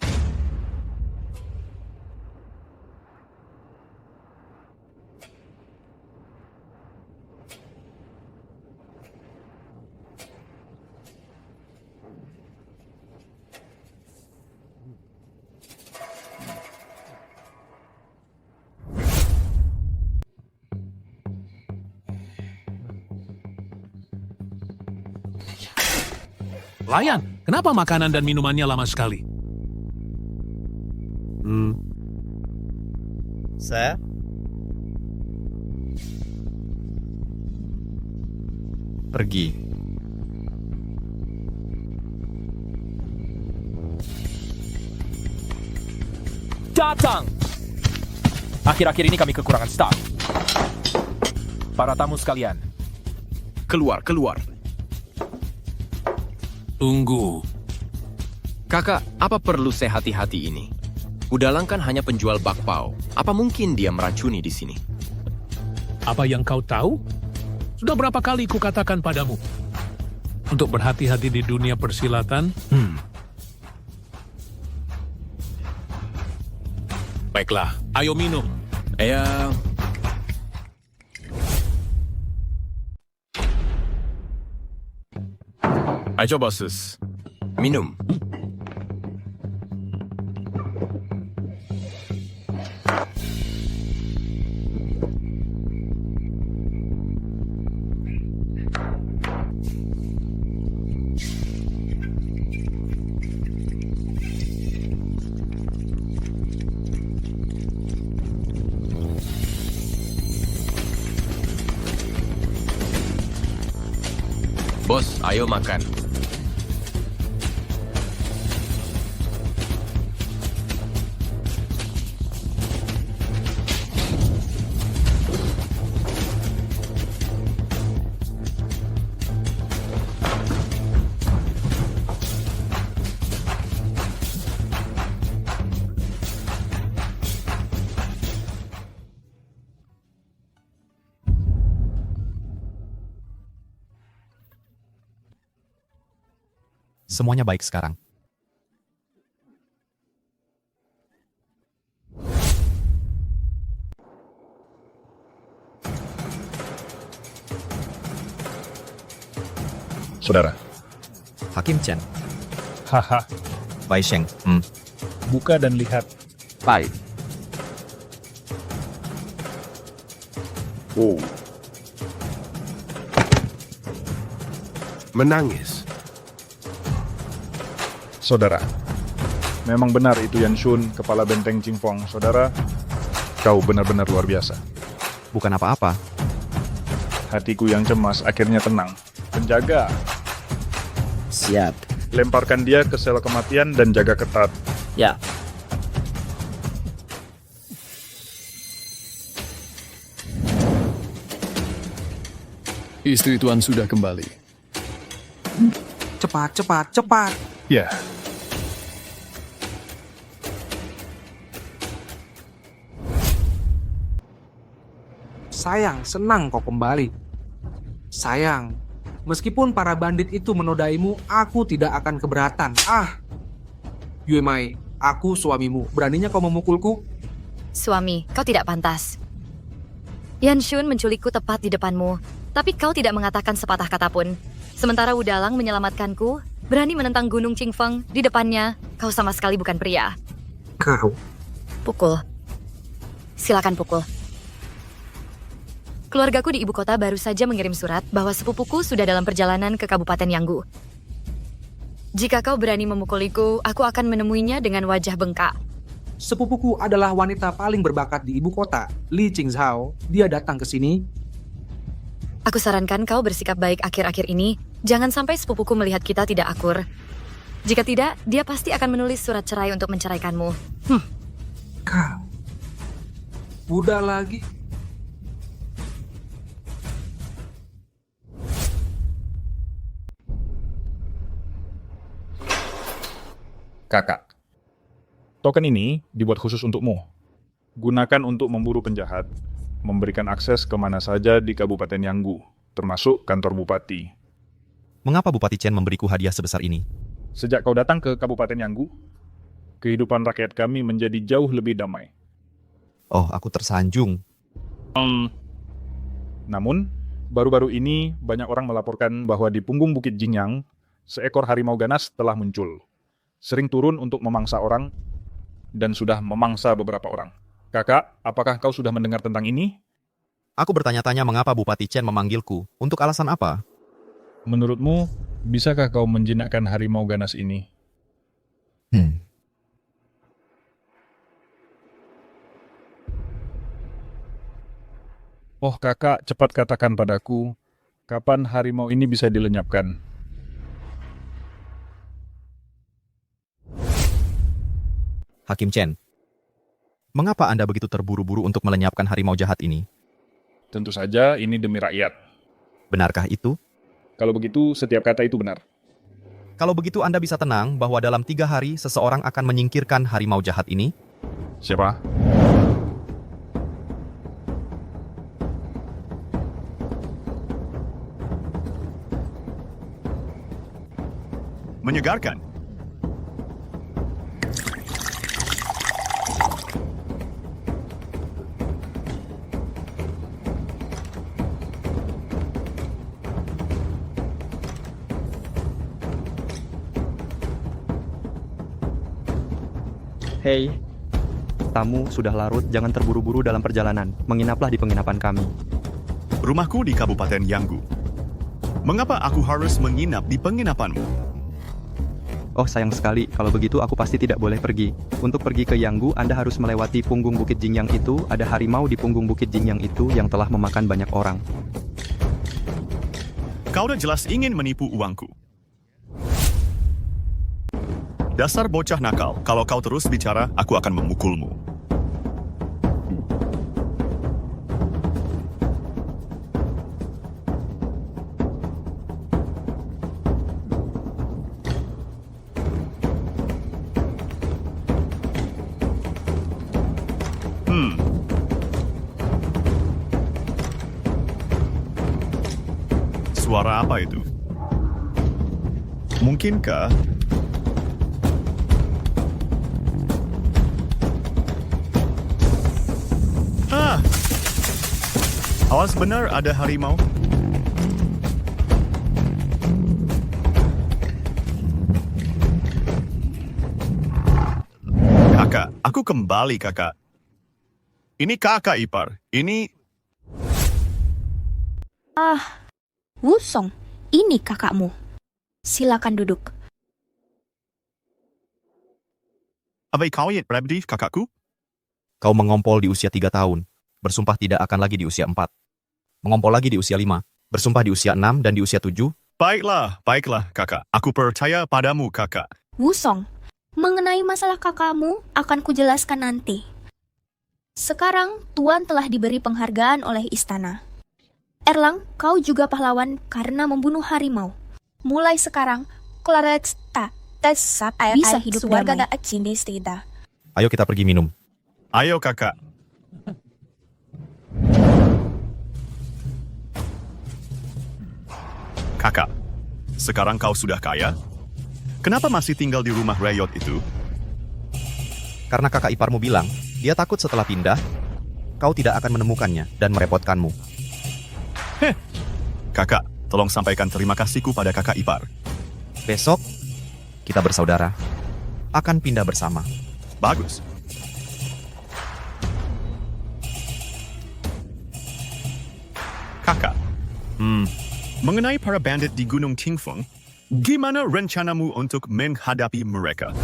Layan, kenapa makanan dan minumannya lama sekali? Saya? Pergi. Datang. Akhir-akhir ini kami kekurangan staf. Para tamu sekalian. Keluar. Tunggu. Kakak, apa perlu saya hati-hati ini? Udalang kan hanya penjual bakpao. Apa mungkin dia meracuni di sini? Apa yang kau tahu? Sudah berapa kali kukatakan padamu untuk berhati-hati di dunia persilatan? Baiklah, ayo minum. Ayo bosses. Minum. Bos, ayo makan. Semuanya baik sekarang. Saudara. Hakim Chen. Haha. Bai Sheng. Buka dan lihat. Bai. Oh. Menangis. Saudara, memang benar itu Yan Shun, kepala benteng Qingfeng. Saudara, kau benar-benar luar biasa. Bukan apa-apa. Hatiku yang cemas akhirnya tenang. Penjaga. Siap. Lemparkan dia ke sel kematian dan jaga ketat. Ya. Istri Tuan sudah kembali. Cepat, cepat, cepat. Ya. Sayang, senang kau kembali. Sayang, meskipun para bandit itu menodaimu, aku tidak akan keberatan. Yue Mai, aku suamimu. Beraninya kau memukulku? Suami, kau tidak pantas. Yan Shun menculikku tepat di depanmu, tapi kau tidak mengatakan sepatah kata pun. Sementara Wudalang menyelamatkanku, berani menentang Gunung Qingfeng di depannya, kau sama sekali bukan pria. Kau. Pukul. Silakan pukul. Keluargaku di ibu kota baru saja mengirim surat bahwa sepupuku sudah dalam perjalanan ke Kabupaten Yanggu. Jika kau berani memukuliku, aku akan menemuinya dengan wajah bengkak. Sepupuku adalah wanita paling berbakat di ibu kota, Li Qingzhao. Dia datang ke sini. Aku sarankan kau bersikap baik akhir-akhir ini. Jangan sampai sepupuku melihat kita tidak akur. Jika tidak, dia pasti akan menulis surat cerai untuk menceraikanmu. Kau. Udah lagi. Kakak. Token ini dibuat khusus untukmu. Gunakan untuk memburu penjahat, memberikan akses kemana saja di Kabupaten Yanggu, termasuk kantor Bupati. Mengapa Bupati Chen memberiku hadiah sebesar ini? Sejak kau datang ke Kabupaten Yanggu, kehidupan rakyat kami menjadi jauh lebih damai. Oh, aku tersanjung. Namun, baru-baru ini banyak orang melaporkan bahwa di punggung Bukit Jingyang, seekor harimau ganas telah muncul. Sering turun untuk memangsa orang, dan sudah memangsa beberapa orang. Kakak, apakah kau sudah mendengar tentang ini? Aku bertanya-tanya mengapa Bupati Chen memanggilku. Untuk alasan apa? Menurutmu, bisakah kau menjinakkan harimau ganas ini? Oh kakak, cepat katakan padaku, kapan harimau ini bisa dilenyapkan? Hakim Chen, mengapa Anda begitu terburu-buru untuk melenyapkan harimau jahat ini? Tentu saja ini demi rakyat. Benarkah itu? Kalau begitu, setiap kata itu benar. Kalau begitu Anda bisa tenang bahwa dalam 3 hari seseorang akan menyingkirkan harimau jahat ini? Siapa? Menyegarkan. Hei, tamu sudah larut, jangan terburu-buru dalam perjalanan. Menginaplah di penginapan kami. Rumahku di Kabupaten Yanggu. Mengapa aku harus menginap di penginapanmu? Oh, sayang sekali. Kalau begitu aku pasti tidak boleh pergi. Untuk pergi ke Yanggu, Anda harus melewati punggung Bukit Jingyang itu. Ada harimau di punggung Bukit Jingyang itu yang telah memakan banyak orang. Kau Kau udah jelas ingin menipu uangku. Dasar bocah nakal, kalau kau terus bicara, aku akan memukulmu. Suara apa itu? Mungkinkah awas benar ada harimau? Kakak, aku kembali kakak. Ini kakak ipar. Ini... Wusong, ini kakakmu. Silakan duduk. Apa kau yang berabdi kakakku? Kau mengompol di usia 3 tahun, bersumpah tidak akan lagi di usia 4. Mengompol lagi di usia 5, bersumpah di usia 6 dan di usia 7. Baiklah, kakak. Aku percaya padamu, kakak. Wusong, mengenai masalah kakakmu akan kujelaskan nanti. Sekarang, Tuan telah diberi penghargaan oleh istana. Erlang, kau juga pahlawan karena membunuh harimau. Mulai sekarang, bisa hidup damai. Ayo kita pergi minum. Ayo kakak. Kakak, sekarang kau sudah kaya? Kenapa masih tinggal di rumah reyot itu? Karena kakak iparmu bilang, dia takut setelah pindah, kau tidak akan menemukannya dan merepotkanmu. Kakak, tolong sampaikan terima kasihku pada kakak ipar. Besok, kita bersaudara. Akan pindah bersama. Bagus. Kakak, mengenai para bandit di Gunung Qingfeng, gimana rencanamu untuk menghadapi mereka?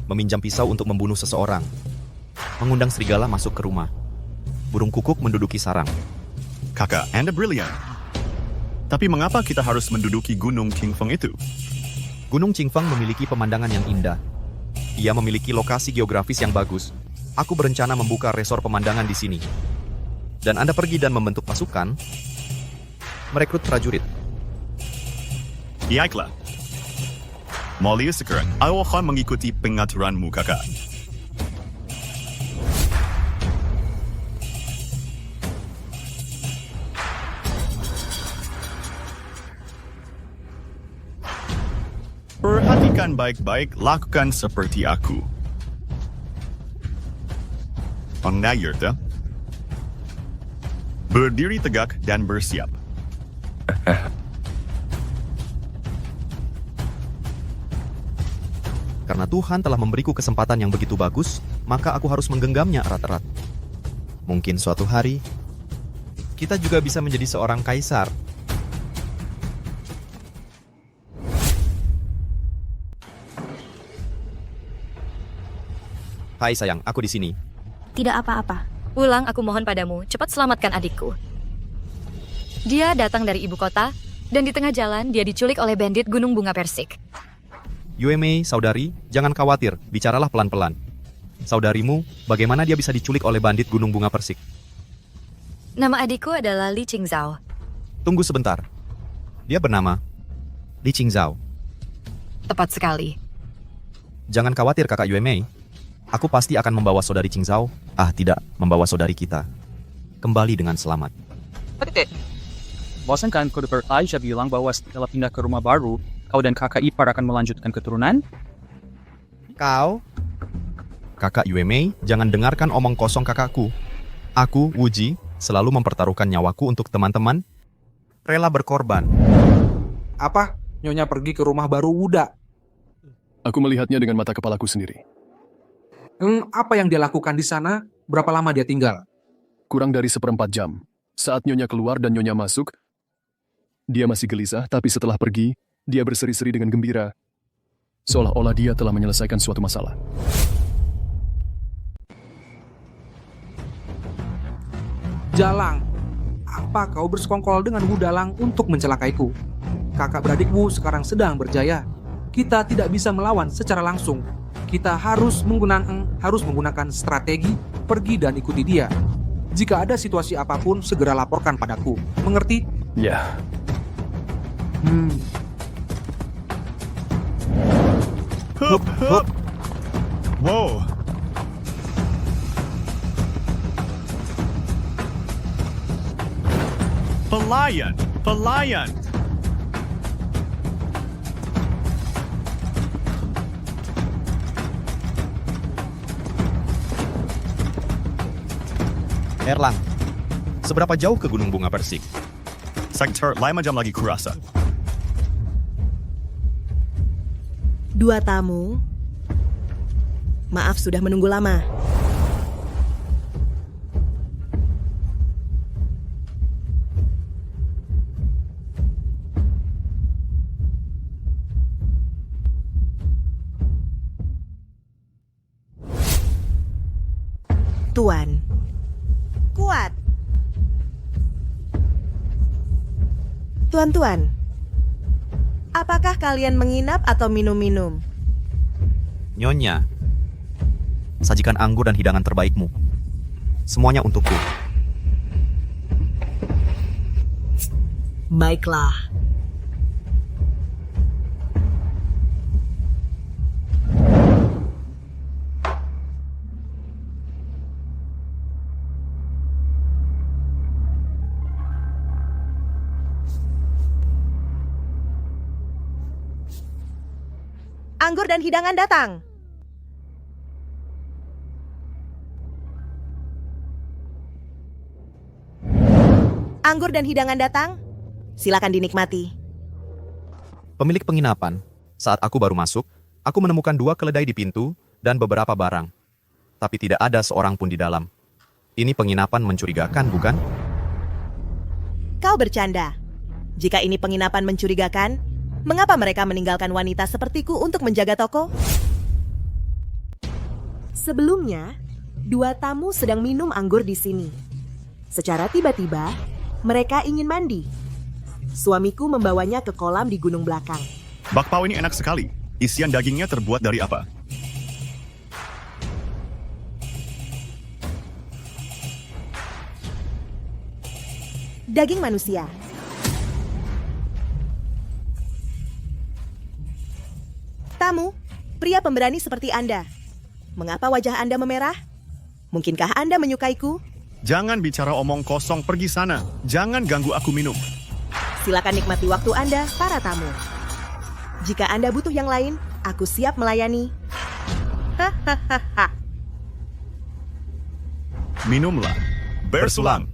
Meminjam pisau untuk membunuh seseorang. Mengundang serigala masuk ke rumah. Burung kukuk menduduki sarang. Kakak, Anda brilian. Tapi mengapa kita harus menduduki Gunung Qingfeng itu? Gunung Qingfeng memiliki pemandangan yang indah. Ia memiliki lokasi geografis yang bagus. Aku berencana membuka resor pemandangan di sini. Dan Anda pergi dan membentuk pasukan, merekrut prajurit. Baiklah. Mulai sekarang, aku akan mengikuti pengaturanmu, kakak. Perhatikan baik-baik, lakukan seperti aku. Onnayurta. Berdiri tegak dan bersiap. Karena Tuhan telah memberiku kesempatan yang begitu bagus, maka aku harus menggenggamnya erat-erat. Mungkin suatu hari, kita juga bisa menjadi seorang kaisar. Hai sayang, aku di sini. Tidak apa-apa. Ulang, aku mohon padamu, cepat selamatkan adikku. Dia datang dari ibu kota, dan di tengah jalan dia diculik oleh bandit Gunung Bunga Persik. Yue Mei, saudari, jangan khawatir, bicaralah pelan-pelan. Saudarimu, bagaimana dia bisa diculik oleh bandit Gunung Bunga Persik? Nama adikku adalah Li Qingzhao. Tunggu sebentar. Dia bernama Li Qingzhao. Tepat sekali. Jangan khawatir kakak Yue Mei. Aku pasti akan membawa saudari Qingzhao, tidak, membawa saudari kita, kembali dengan selamat. Bosan kan kau Aisha bilang bahwa setelah pindah ke rumah baru, kau dan kakak ipar akan melanjutkan keturunan? Kau? Kakak Yue Mei, jangan dengarkan omong kosong kakakku. Aku, Wuji, selalu mempertaruhkan nyawaku untuk teman-teman, rela berkorban. Apa? Nyonya pergi ke rumah baru Wuda. Aku melihatnya dengan mata kepalaku sendiri. Apa yang dia lakukan di sana? Berapa lama dia tinggal? Kurang dari 1/4 jam. Saat Nyonya keluar dan Nyonya masuk, dia masih gelisah, tapi setelah pergi, dia berseri-seri dengan gembira. Seolah-olah dia telah menyelesaikan suatu masalah. Jalang, apa kau bersekongkol dengan Wu Dalang untuk mencelakaiku? Kakak beradikmu sekarang sedang berjaya. Kita tidak bisa melawan secara langsung. Kita harus menggunakan strategi, pergi dan ikuti dia. Jika ada situasi apapun, segera laporkan padaku. Mengerti? Ya. Hup, hup. Wow. Pelayan, pelayan. Erlang, seberapa jauh ke Gunung Bunga Persik? Sekitar 5 jam lagi kurasa. 2 tamu. Maaf sudah menunggu lama. Tuan, kuat. Tuan-tuan, apakah kalian menginap atau minum-minum? Nyonya, sajikan anggur dan hidangan terbaikmu. Semuanya untukku. Baiklah. Anggur dan hidangan datang. Anggur dan hidangan datang. Silakan dinikmati. Pemilik penginapan, saat aku baru masuk, aku menemukan 2 keledai di pintu dan beberapa barang. Tapi tidak ada seorang pun di dalam. Ini penginapan mencurigakan, bukan? Kau bercanda. Jika ini penginapan mencurigakan, mengapa mereka meninggalkan wanita sepertiku untuk menjaga toko? Sebelumnya, 2 tamu sedang minum anggur di sini. Secara tiba-tiba, mereka ingin mandi. Suamiku membawanya ke kolam di gunung belakang. Bakpao ini enak sekali. Isian dagingnya terbuat dari apa? Daging manusia. Tamu, pria pemberani seperti Anda. Mengapa wajah Anda memerah? Mungkinkah Anda menyukaiku? Jangan bicara omong kosong, pergi sana. Jangan ganggu aku minum. Silakan nikmati waktu Anda, para tamu. Jika Anda butuh yang lain, aku siap melayani. Hahaha. Minumlah. Bersulang.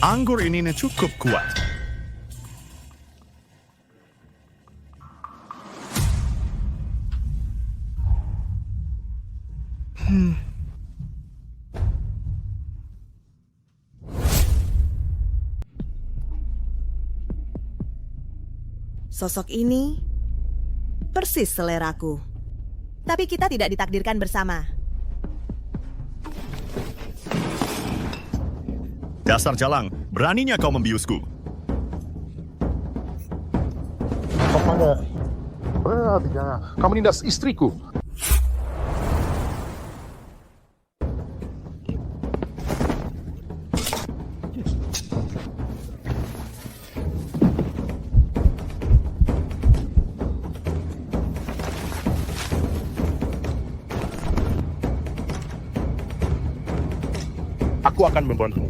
Anggur ini cukup kuat. Sosok ini persis seleraku. Tapi kita tidak ditakdirkan bersama. Dasar jalang, beraninya kau membiusku. Kamu nindas istriku. Aku akan membantu.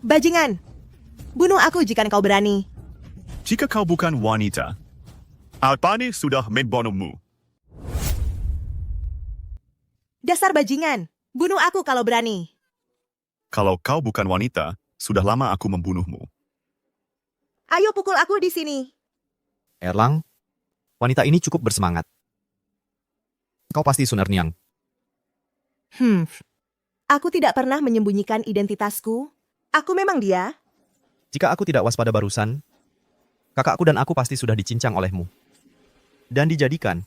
Bajingan, bunuh aku jika kau berani. Jika kau bukan wanita, Alpane sudah membunuhmu. Dasar bajingan, bunuh aku kalau berani. Kalau kau bukan wanita, sudah lama aku membunuhmu. Ayo pukul aku di sini. Erlang, wanita ini cukup bersemangat. Kau pasti Sun Erniang. Aku tidak pernah menyembunyikan identitasku. Aku memang dia. Jika aku tidak waspada barusan, kakakku dan aku pasti sudah dicincang olehmu. Dan dijadikan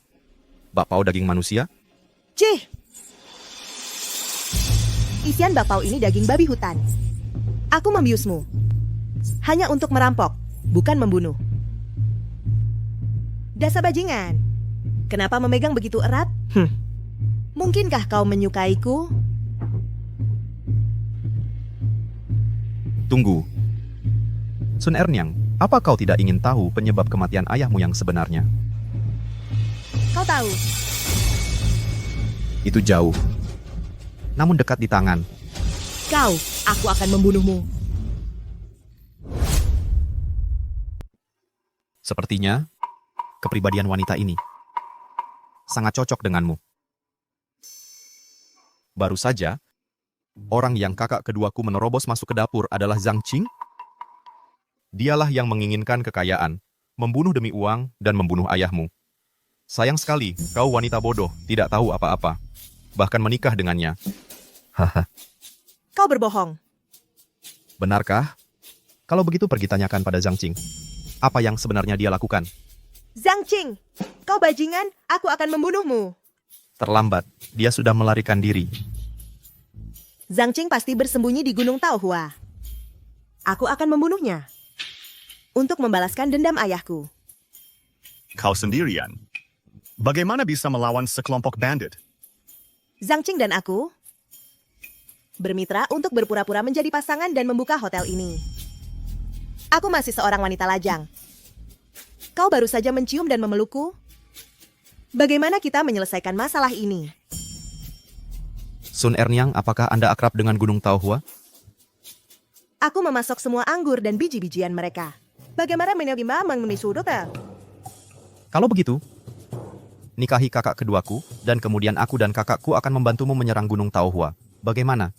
bakpao daging manusia. Cih! Isian bakpao ini daging babi hutan. Aku membiusmu. Hanya untuk merampok, bukan membunuh. Dasar bajingan. Kenapa memegang begitu erat? Mungkinkah kau menyukaiku? Tunggu. Sun Erniang, apa kau tidak ingin tahu penyebab kematian ayahmu yang sebenarnya? Kau tahu. Itu jauh. Namun dekat di tangan. Aku akan membunuhmu. Sepertinya, kepribadian wanita ini sangat cocok denganmu. Baru saja, orang yang kakak keduaku menerobos masuk ke dapur adalah Zhang Qing. Dialah yang menginginkan kekayaan, membunuh demi uang, dan membunuh ayahmu. Sayang sekali, kau wanita bodoh, tidak tahu apa-apa. Bahkan menikah dengannya. Haha. Kau berbohong. Benarkah? Kalau begitu pergi tanyakan pada Zhang Qing. Apa yang sebenarnya dia lakukan? Zhang Qing, kau bajingan, aku akan membunuhmu. Terlambat, dia sudah melarikan diri. Zhang Qing pasti bersembunyi di Gunung Taohua. Aku akan membunuhnya. Untuk membalaskan dendam ayahku. Kau sendirian. Bagaimana bisa melawan sekelompok bandit? Zhang Qing dan aku bermitra untuk berpura-pura menjadi pasangan dan membuka hotel ini. Aku masih seorang wanita lajang. Kau baru saja mencium dan memelukku. Bagaimana kita menyelesaikan masalah ini? Sun Erniang, apakah Anda akrab dengan Gunung Taohua? Aku memasok semua anggur dan biji-bijian mereka. Bagaimana menerima mengenai sudutnya? Kalau begitu, nikahi kakak keduaku, dan kemudian aku dan kakakku akan membantumu menyerang Gunung Taohua. Bagaimana?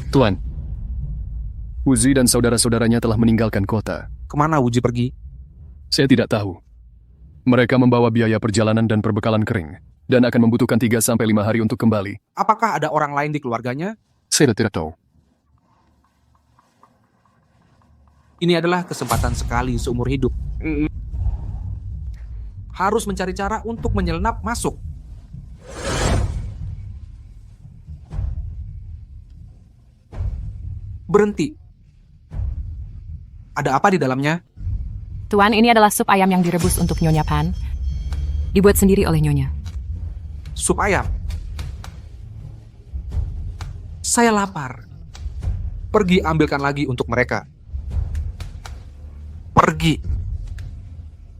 Tuan, Wuzi dan saudara-saudaranya telah meninggalkan kota. Kemana Wuzi pergi? Saya tidak tahu. Mereka membawa biaya perjalanan dan perbekalan kering, dan akan membutuhkan 3-5 hari untuk kembali. Apakah ada orang lain di keluarganya? Saya tidak tahu. Ini adalah kesempatan sekali seumur hidup. Harus mencari cara untuk menyelenap masuk. Berhenti. Ada apa di dalamnya? Tuan, ini adalah sup ayam yang direbus untuk Nyonya Pan. Dibuat sendiri oleh Nyonya. Sup ayam? Saya lapar. Pergi ambilkan lagi untuk mereka. Pergi.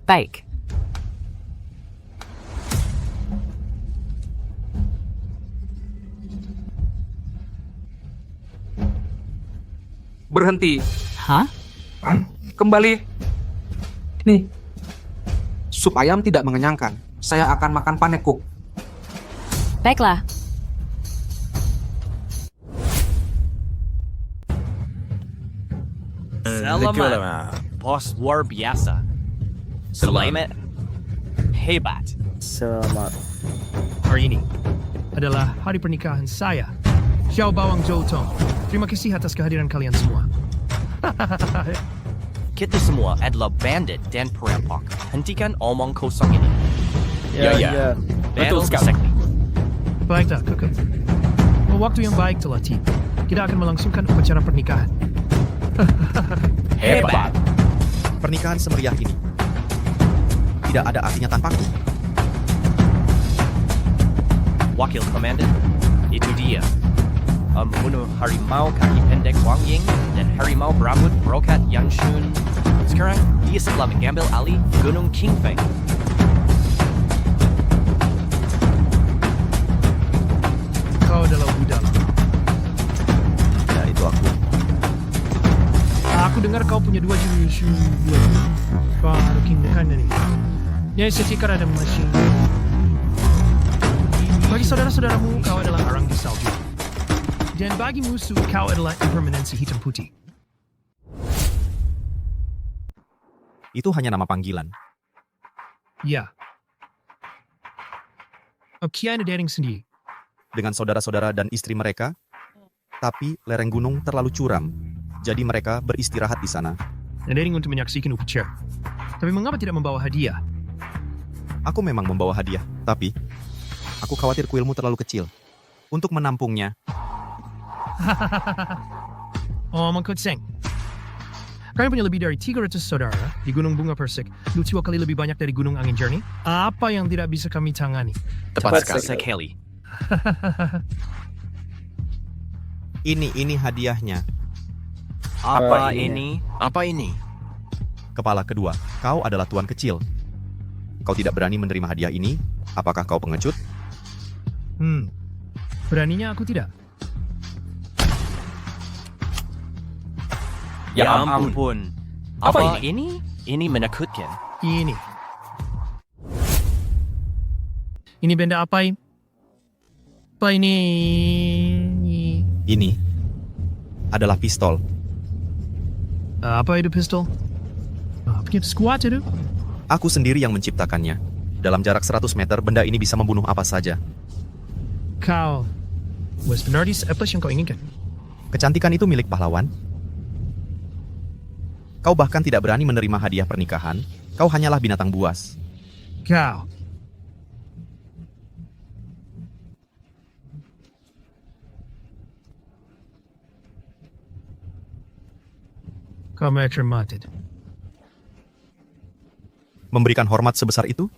Baik. Berhenti. Hah? Kembali. Nih. Sup ayam tidak mengenyangkan. Saya akan makan panekuk. Baiklah. Selamat, bos luar biasa. Selamat, hebat. Selamat. Hari ini adalah hari pernikahan saya, Xiao Bawang Zhou Tong. Terima kasih atas kehadiran kalian semua. Kita semua adalah bandit dan perampok. Hentikan omong kosong ini. Ya. Betul sekali. Baiklah, kakak. Waktu yang baik telah tiba. Kita akan melangsungkan upacara pernikahan. Hebat. Pernikahan semeriah ini tidak ada artinya tanpaku. Wakil Komandan, itu dia. Membunuh harimau kaki pendek Wang Ying dan harimau berambut brokat Yang Shun. Sekarang, dia setelah mengambil alih Gunung Qingfeng. Kau adalah budak. dengar kau punya 2 jurus. Kau ada kingdokan ini. Ya, setikar ada mesin. Bagi saudara-saudaramu, kau adalah orang di salju. Dan bagi musuh, kau adalah impermanensi hitam putih. Itu hanya nama panggilan. Ya. Kian ada dating sendiri. Dengan saudara-saudara dan istri mereka, tapi lereng gunung terlalu curam, jadi mereka beristirahat di sana. Dan dating untuk menyaksikan upacara. Tapi mengapa tidak membawa hadiah? Aku memang membawa hadiah, tapi aku khawatir kuilmu terlalu kecil untuk menampungnya. Oh, Mangkutseng. Kalian punya lebih dari 300 saudara di Gunung Bunga Persik, 2 kali lebih banyak dari Gunung Angin Jernih. Apa yang tidak bisa kami tangani? Tepat sekali. Ini hadiahnya. Apa ini? Apa ini? Kepala kedua, kau adalah tuan kecil. Kau tidak berani menerima hadiah ini? Apakah kau pengecut? Beraninya aku tidak. Ya ampun. Apa ini? Ini menakutkan. Ini benda apa ini? Apa ini? Ini adalah pistol. Apa itu pistol? Punya squad itu? Aku sendiri yang menciptakannya. Dalam jarak 100 meter, benda ini bisa membunuh apa saja. Kau benar di plus yang kau inginkan. Kecantikan itu milik pahlawan. Kau bahkan tidak berani menerima hadiah pernikahan. Kau hanyalah binatang buas. Kau menghormati. Memberikan hormat sebesar itu?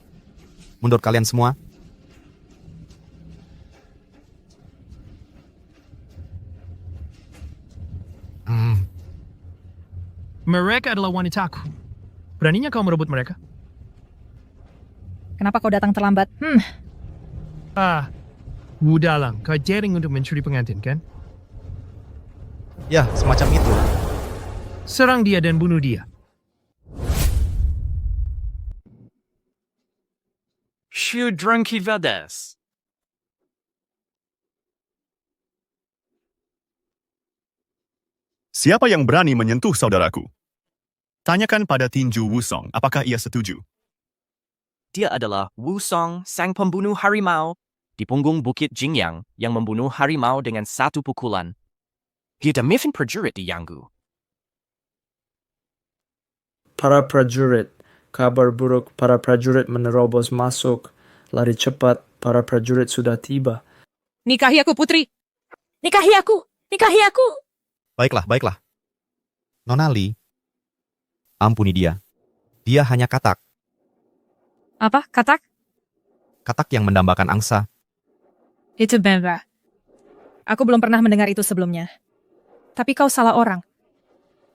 Menurut kalian semua? Mereka adalah wanitaku. Beraninya kau merebut mereka? Kenapa kau datang terlambat? Wudalang, kau daring untuk mencuri pengantin, kan? Ya, semacam itu. Serang dia dan bunuh dia. Shudranki Vedas. Siapa yang berani menyentuh saudaraku? Tanyakan pada tinju Wusong, apakah ia setuju? Dia adalah Wusong, sang pembunuh harimau di punggung Bukit Jingyang yang membunuh harimau dengan 1 pukulan. Dia demikian prajurit di Yanggu. Para prajurit, kabar buruk, para prajurit menerobos masuk. Lari cepat, para prajurit sudah tiba. Nikahi aku, Putri! Nikahi aku! Nikahi aku! Baiklah. Nonali, ampuni dia. Dia hanya katak. Apa? Katak? Katak yang mendambakan angsa. Itu benda. Aku belum pernah mendengar itu sebelumnya. Tapi kau salah orang.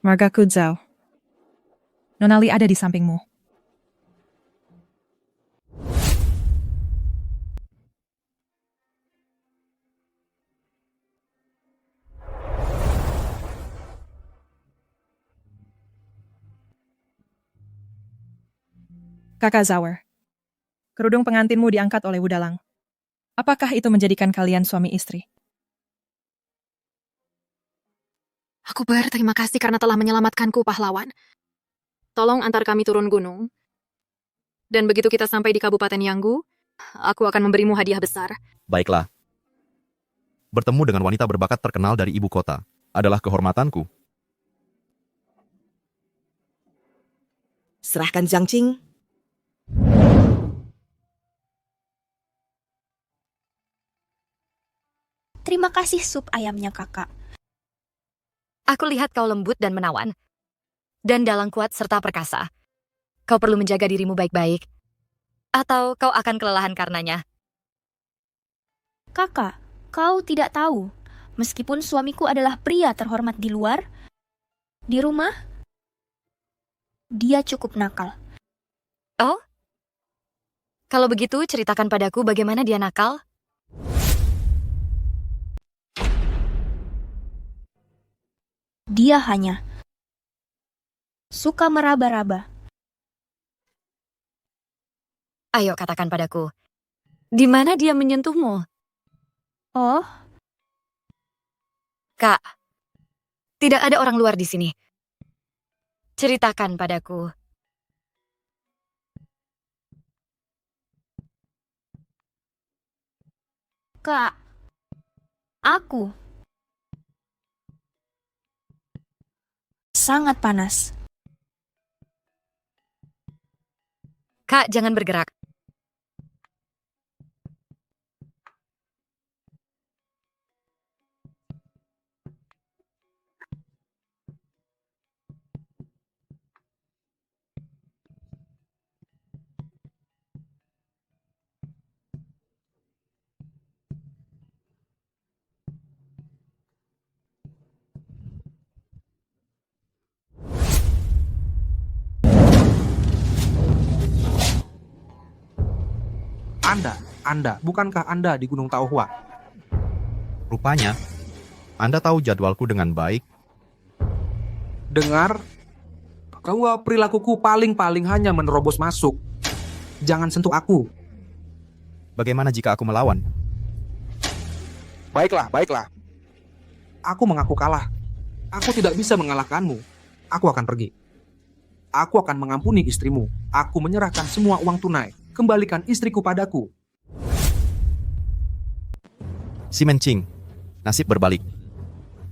Marga Kudzao. Nonali ada di sampingmu. Kakak Zawar, kerudung pengantinmu diangkat oleh Wudalang. Apakah itu menjadikan kalian suami istri? Aku berterima kasih karena telah menyelamatkanku, pahlawan. Tolong antar kami turun gunung. Dan begitu kita sampai di Kabupaten Yanggu, aku akan memberimu hadiah besar. Baiklah. Bertemu dengan wanita berbakat terkenal dari ibu kota adalah kehormatanku. Serahkan Zhang Qing. Terima kasih sup ayamnya kakak. Aku lihat kau lembut dan menawan. Dan dalang kuat serta perkasa. Kau perlu menjaga dirimu baik-baik. Atau kau akan kelelahan karenanya. Kakak, kau tidak tahu. Meskipun suamiku adalah pria terhormat di luar, di rumah, dia cukup nakal. Oh? Kalau begitu, ceritakan padaku bagaimana dia nakal. Dia hanya suka meraba-raba. Ayo katakan padaku, di mana dia menyentuhmu? Oh, Kak, tidak ada orang luar di sini. Ceritakan padaku. Kak, aku sangat panas. Kak, jangan bergerak. Anda, bukankah Anda di Gunung Taohua? Rupanya, Anda tahu jadwalku dengan baik. Dengar, bahwa perilakuku paling-paling hanya menerobos masuk. Jangan sentuh aku. Bagaimana jika aku melawan? Baiklah. Aku mengaku kalah. Aku tidak bisa mengalahkanmu. Aku akan pergi. Aku akan mengampuni istrimu. Aku menyerahkan semua uang tunai. Kembalikan istriku padaku. Si Mencing, nasib berbalik.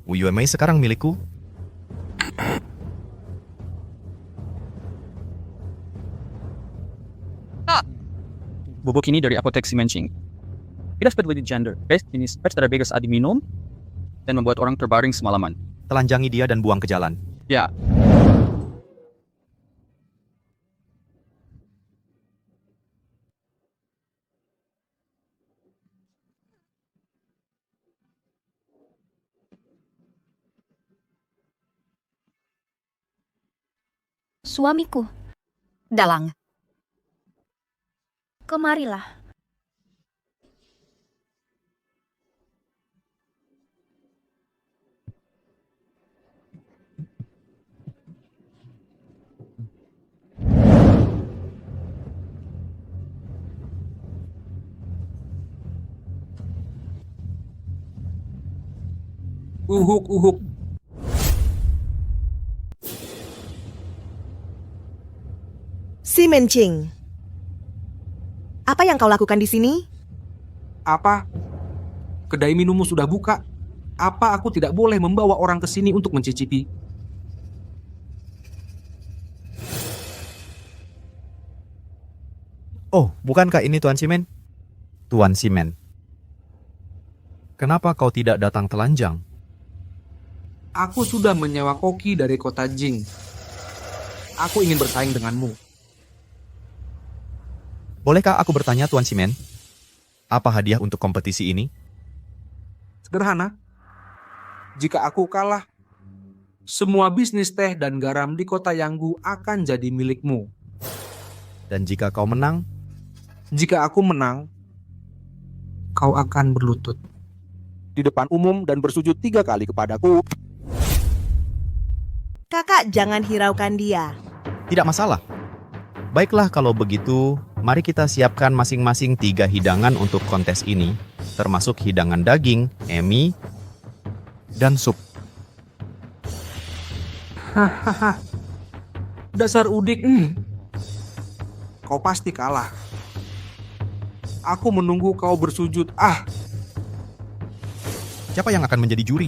Wu Yuemei sekarang milikku. Bubuk ini dari apotek si Mencing. Tidak seperti gender. Jenis pets tidak bebas saat diminum dan membuat orang terbaring semalaman. Telanjangi dia dan buang ke jalan. Ya. Suamiku, Dalang. kemarilah. Uhuk. Si Mencing, apa yang kau lakukan di sini? Apa? Kedai minummu sudah buka. Apa aku tidak boleh membawa orang ke sini untuk mencicipi? Oh, bukankah ini Tuan Simen? Tuan Simen. Kenapa kau tidak datang telanjang? Aku sudah menyewa koki dari kota Jing. Aku ingin bersaing denganmu. Bolehkah aku bertanya, Tuan Simen? Apa hadiah untuk kompetisi ini? Sederhana. Jika aku kalah, semua bisnis teh dan garam di kota Yanggu akan jadi milikmu. Dan jika kau menang? Jika aku menang, kau akan berlutut di depan umum dan bersujud 3 kali kepadaku. Kakak, jangan hiraukan dia. Tidak masalah. Baiklah kalau begitu, mari kita siapkan masing-masing 3 hidangan untuk kontes ini, termasuk hidangan daging, mie, dan sup. Hahaha. Dasar udik. Kau pasti kalah. Aku menunggu kau bersujud. Siapa yang akan menjadi juri?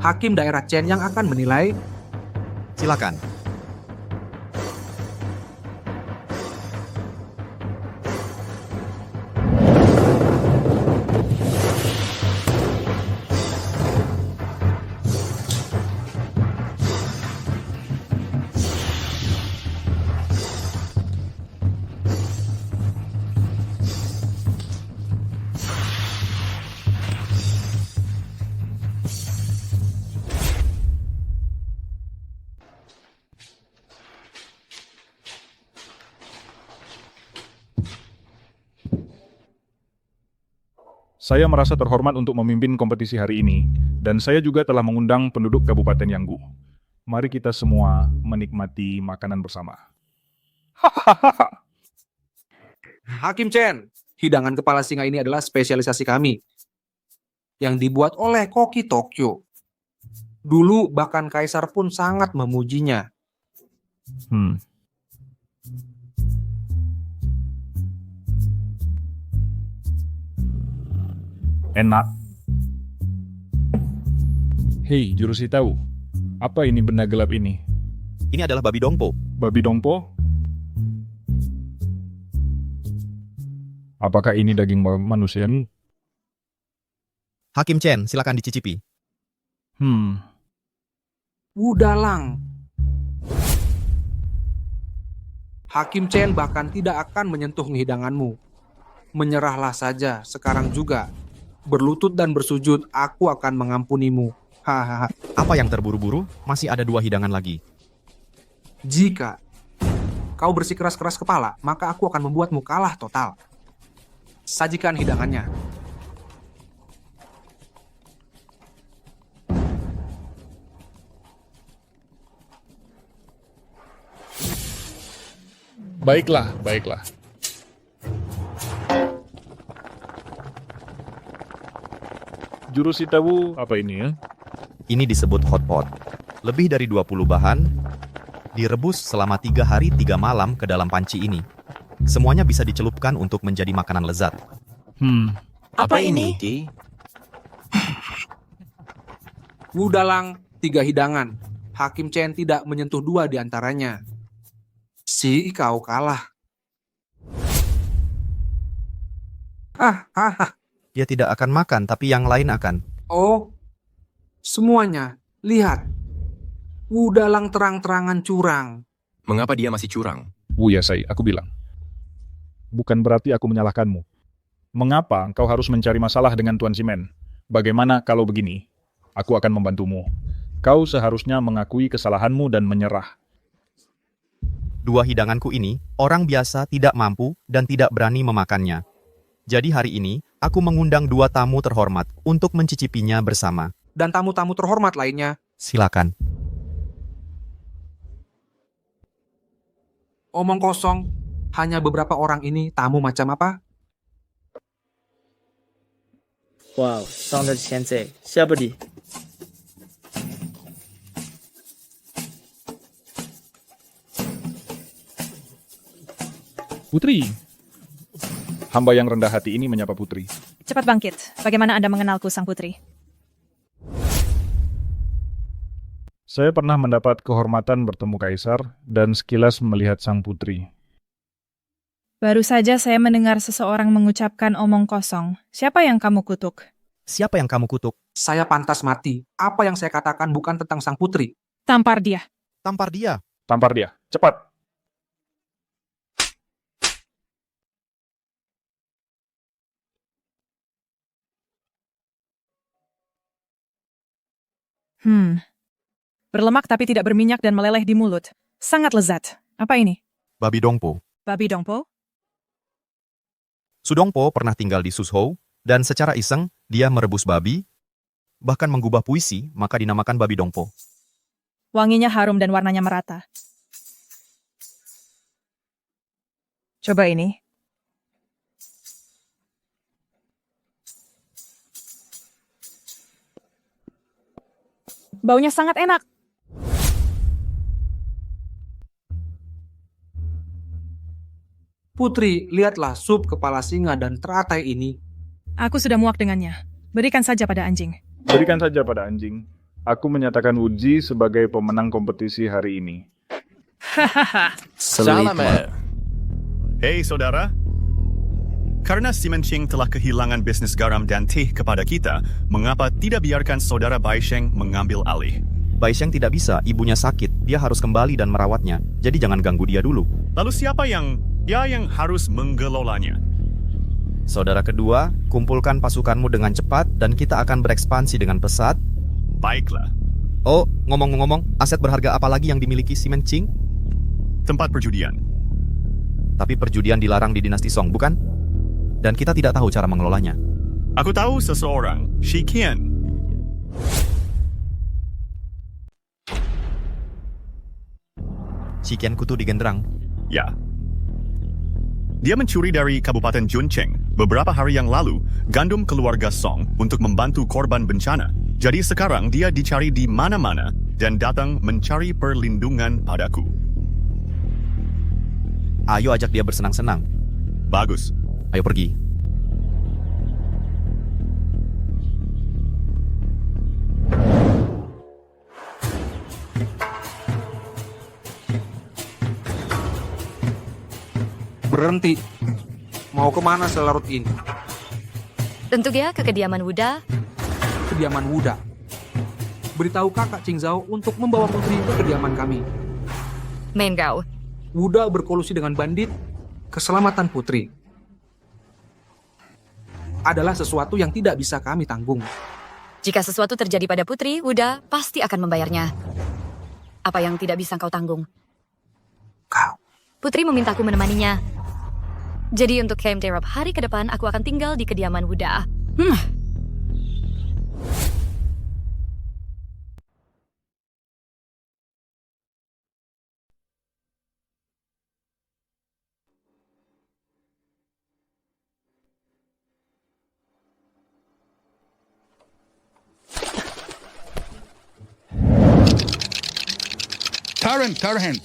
Hakim daerah Chen yang akan menilai. Silakan. Saya merasa terhormat untuk memimpin kompetisi hari ini, dan saya juga telah mengundang penduduk Kabupaten Yanggu. Mari kita semua menikmati makanan bersama. Hakim Chen, hidangan kepala singa ini adalah spesialisasi kami. Yang dibuat oleh koki Tokyo. Dulu bahkan kaisar pun sangat memujinya. Enak. Hei, Jurusi tahu. Apa ini benda gelap ini? Ini adalah babi dongpo. Babi dongpo? Apakah ini daging manusia? Hakim Chen, silakan dicicipi. Wudalang. Hakim Chen bahkan tidak akan menyentuh hidanganmu. Menyerahlah saja sekarang juga. Berlutut dan bersujud, aku akan mengampunimu. Hahaha. Apa yang terburu-buru? Masih ada 2 hidangan lagi. Jika kau bersikeras-keras kepala, maka aku akan membuatmu kalah total. Sajikan hidangannya. Baiklah, baiklah. Jurusi tahu apa ini ya? Ini disebut hot pot. Lebih dari 20 bahan direbus selama 3 hari 3 malam ke dalam panci ini. Semuanya bisa dicelupkan untuk menjadi makanan lezat. Apa ini? Wudalang, 3 hidangan. Hakim Chen tidak menyentuh 2 di antaranya. Si kau kalah. Dia tidak akan makan, tapi yang lain akan. Oh, semuanya. Lihat. Wudalang terang-terangan curang. Mengapa dia masih curang? Wuyasai, aku bilang. Bukan berarti aku menyalahkanmu. Mengapa engkau harus mencari masalah dengan Tuan Simen? Bagaimana kalau begini? Aku akan membantumu. Kau seharusnya mengakui kesalahanmu dan menyerah. 2 hidanganku ini, orang biasa tidak mampu dan tidak berani memakannya. Jadi hari ini, aku mengundang 2 tamu terhormat untuk mencicipinya bersama. Dan tamu-tamu terhormat lainnya. Silakan. Omong kosong, hanya beberapa orang ini tamu macam apa? Wow, 上的前贼，下不离。 Putri. Hamba yang rendah hati ini menyapa Putri. Cepat bangkit. Bagaimana Anda mengenalku, Sang Putri? Saya pernah mendapat kehormatan bertemu Kaisar dan sekilas melihat Sang Putri. Baru saja saya mendengar seseorang mengucapkan omong kosong. Siapa yang kamu kutuk? Siapa yang kamu kutuk? Saya pantas mati. Apa yang saya katakan bukan tentang Sang Putri. Tampar dia. Tampar dia. Tampar dia. Cepat. Berlemak tapi tidak berminyak dan meleleh di mulut. Sangat lezat. Apa ini? Babi dongpo. Babi dongpo? Sudongpo pernah tinggal di Sushou, dan secara iseng, dia merebus babi, bahkan menggubah puisi, maka dinamakan babi dongpo. Wanginya harum dan warnanya merata. Coba ini. Baunya sangat enak. Putri, lihatlah sup kepala singa dan teratai ini. Aku sudah muak dengannya. Berikan saja pada anjing. Berikan saja pada anjing. Aku menyatakan Wuji sebagai pemenang kompetisi hari ini. Salam. Hei saudara, karena Simen Ching telah kehilangan bisnis garam dan teh kepada kita, mengapa tidak biarkan saudara Bai Sheng mengambil alih? Bai Sheng tidak bisa, ibunya sakit, dia harus kembali dan merawatnya, jadi jangan ganggu dia dulu. Lalu siapa yang harus mengelolanya? Saudara kedua, kumpulkan pasukanmu dengan cepat dan kita akan berekspansi dengan pesat. Baiklah. Oh, ngomong-ngomong, aset berharga apa lagi yang dimiliki Simen Ching? Tempat perjudian. Tapi perjudian dilarang di dinasti Song, bukan? Dan kita tidak tahu cara mengelolanya. Aku tahu seseorang, Shi Qian. Shikian Kutu di Gendrang. Ya. Dia mencuri dari Kabupaten Juncheng beberapa hari yang lalu gandum keluarga Song untuk membantu korban bencana. Jadi sekarang dia dicari di mana-mana dan datang mencari perlindungan padaku. Ayo ajak dia bersenang-senang. Bagus. Ayo pergi. Berhenti. Mau kemana selarut ini? Tentu dia ke kediaman Wuda. Kediaman Wuda. Beritahu kakak Qingzhao untuk membawa putri ke kediaman kami. Main kau. Wuda berkolusi dengan bandit. Keselamatan putri adalah sesuatu yang tidak bisa kami tanggung. Jika sesuatu terjadi pada putri, Wuda pasti akan membayarnya. Apa yang tidak bisa kau tanggung? Kau. Putri memintaku menemaninya. Jadi untuk beberapa hari ke depan, aku akan tinggal di kediaman Wuda.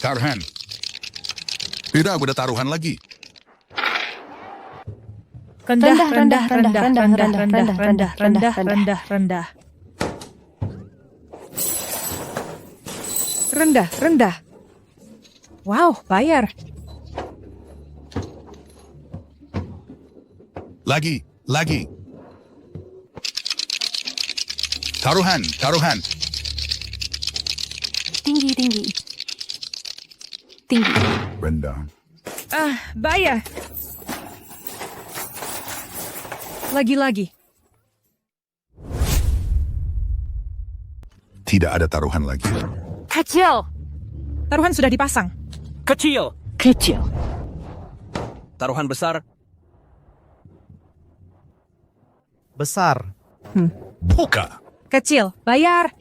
Taruhan. Tidak ada taruhan lagi. Rendah. Wow, bayar. Lagi. Taruhan. Tinggi. Rendah. Bayar. Lagi. Tidak ada taruhan lagi. Kecil. Taruhan sudah dipasang. Kecil. Taruhan besar. Besar. Buka. Kecil, bayar.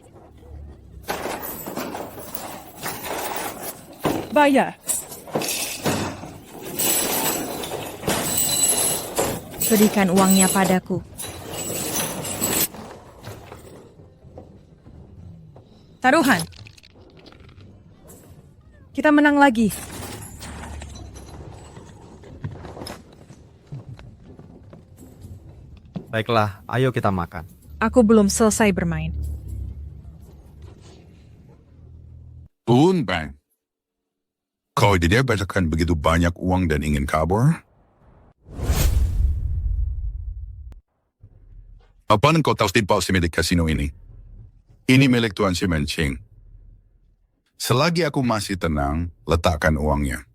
Berikan uangnya padaku. Taruhan. Kita menang lagi. Baiklah, ayo kita makan. Aku belum selesai bermain. Bang. Kau tidak bacakan begitu banyak uang dan ingin kabur? Apaan kau tahu stipulasi milik kasino ini? Ini milik Tuan Simon Ching. Selagi aku masih tenang, letakkan uangnya.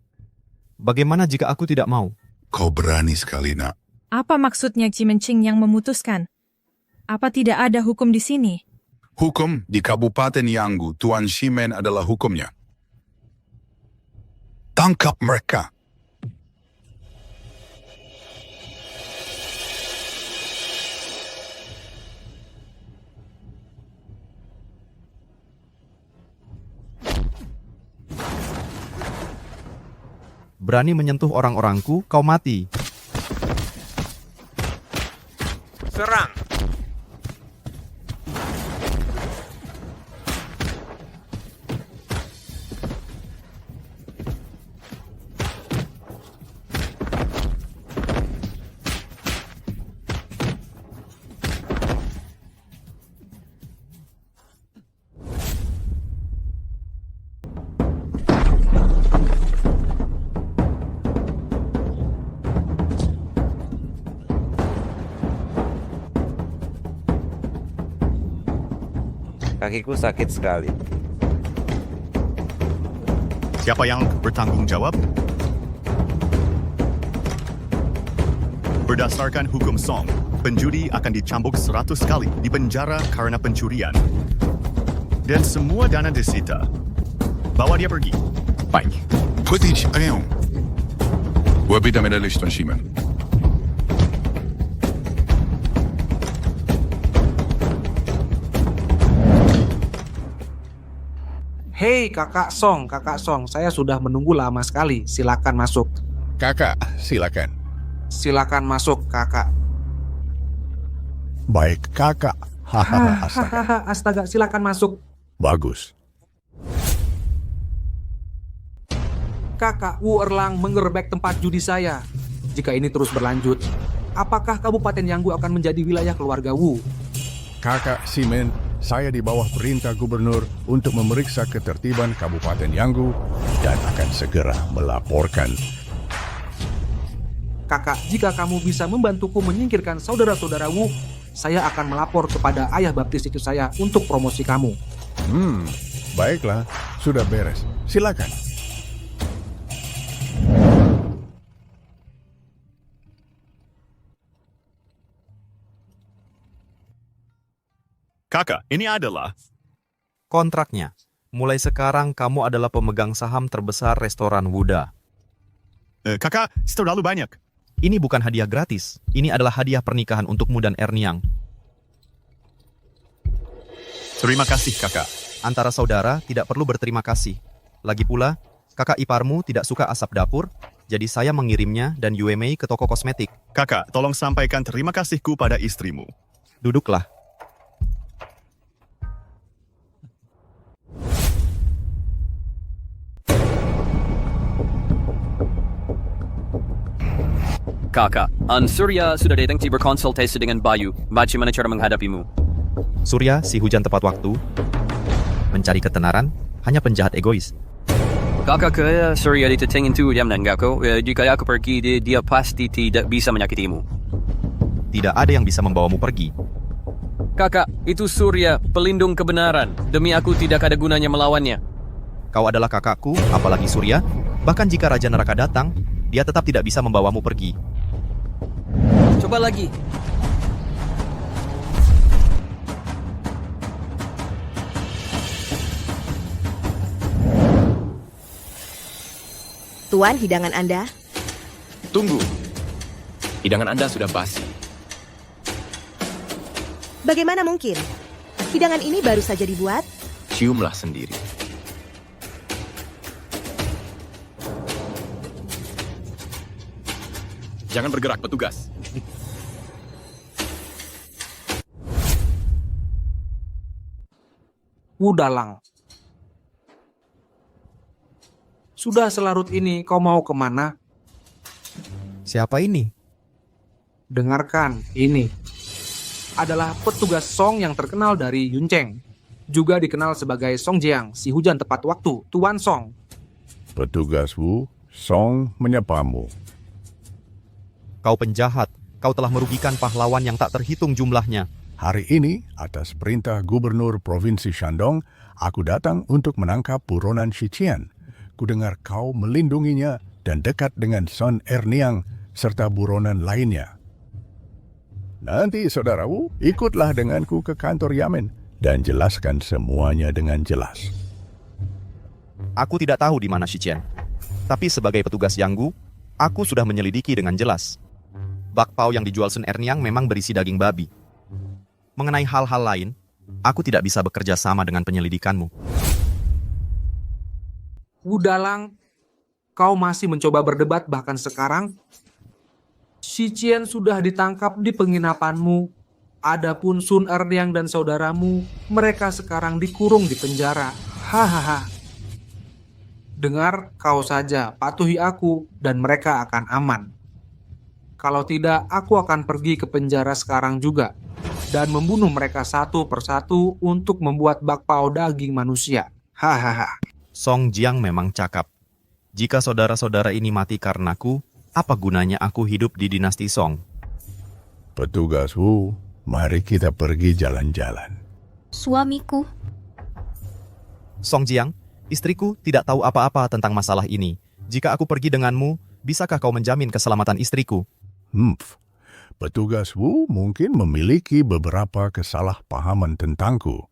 Bagaimana jika aku tidak mau? Kau berani sekali, nak. Apa maksudnya Cimencing yang memutuskan? Apa tidak ada hukum di sini? Hukum di Kabupaten Yanggu, Tuan Shimen adalah hukumnya. Tangkap mereka. Berani menyentuh orang-orangku, kau mati. Serang. Kakiku sakit sekali. Siapa yang bertanggung jawab? Berdasarkan hukum Song, penjudi akan dicambuk 100 kali di penjara karena pencurian. Dan semua dana disita. Bawa dia pergi. Baik. Footage, ayo. Wabida medalis Tuan Shimen. Hei kakak Song, saya sudah menunggu lama sekali. Silakan masuk. Kakak, silakan. Silakan masuk kakak. Baik, kakak. Hahaha, astaga. Astaga, silakan masuk. Bagus. Kakak Wu Erlang mengerebek tempat judi saya. Jika ini terus berlanjut, apakah Kabupaten Yanggu akan menjadi wilayah keluarga Wu? Kakak Simen, saya di bawah perintah gubernur untuk memeriksa ketertiban Kabupaten Yanggu dan akan segera melaporkan. Kakak, jika kamu bisa membantuku menyingkirkan saudara-saudara Wu, saya akan melapor kepada ayah baptis itu saya untuk promosi kamu. Baiklah, sudah beres. Silakan. Kakak, ini adalah Kontraknya. Mulai sekarang kamu adalah pemegang saham terbesar restoran Wuda. Kakak, itu terlalu banyak. Ini bukan hadiah gratis. Ini adalah hadiah pernikahan untukmu dan Erniang. Terima kasih, kakak. Antara saudara tidak perlu berterima kasih. Lagi pula, kakak iparmu tidak suka asap dapur, jadi saya mengirimnya dan Yuemei ke toko kosmetik. Kakak, tolong sampaikan terima kasihku pada istrimu. Duduklah. Kakak, Surya sudah datang berkonsultasi dengan Bayu. Bagaimana cara menghadapimu? Surya, si hujan tepat waktu. Mencari ketenaran, hanya penjahat egois. Kakak kaya Surya ditetengin tu jam dan gako. Jika aku pergi, dia pasti tidak bisa menyakitimu. Tidak ada yang bisa membawamu pergi. Kakak, itu Surya, pelindung kebenaran. Demi aku tidak ada gunanya melawannya. Kau adalah kakakku, apalagi Surya. Bahkan jika Raja Neraka datang, dia tetap tidak bisa membawamu pergi. Coba lagi. Tuan, hidangan Anda. Tunggu. Hidangan Anda sudah basi. Bagaimana mungkin? Hidangan ini baru saja dibuat. Ciumlah sendiri. Jangan bergerak, petugas. Wudalang. Sudah selarut ini, kau mau kemana? Siapa ini? Dengarkan, ini adalah petugas Song yang terkenal dari Yuncheng. Juga dikenal sebagai Song Jiang, si hujan tepat waktu, Tuan Song. Petugas Wu, Song menyapamu. Kau penjahat, kau telah merugikan pahlawan yang tak terhitung jumlahnya. Hari ini, atas perintah Gubernur Provinsi Shandong, aku datang untuk menangkap buronan Shichian. Kudengar kau melindunginya dan dekat dengan Son Erniang serta buronan lainnya. Nanti, Saudara Wu, ikutlah denganku ke kantor Yamen dan jelaskan semuanya dengan jelas. Aku tidak tahu di mana Shichian. Tapi sebagai petugas Yanggu, aku sudah menyelidiki dengan jelas. Bakpao yang dijual Sun Erniang memang berisi daging babi. Mengenai hal-hal lain, aku tidak bisa bekerja sama dengan penyelidikanmu. Wudalang, kau masih mencoba berdebat bahkan sekarang? Shichian sudah ditangkap di penginapanmu. Adapun Sun Erniang dan saudaramu, mereka sekarang dikurung di penjara. Hahaha. Dengar kau saja, patuhi aku dan mereka akan aman. Kalau tidak, aku akan pergi ke penjara sekarang juga dan membunuh mereka satu persatu untuk membuat bakpao daging manusia. Hahaha. Song Jiang memang cakap. Jika saudara-saudara ini mati karenaku, apa gunanya aku hidup di dinasti Song? Petugas Wu, mari kita pergi jalan-jalan. Suamiku. Song Jiang, istriku tidak tahu apa-apa tentang masalah ini. Jika aku pergi denganmu, bisakah kau menjamin keselamatan istriku? Petugas Wu mungkin memiliki beberapa kesalahpahaman tentangku.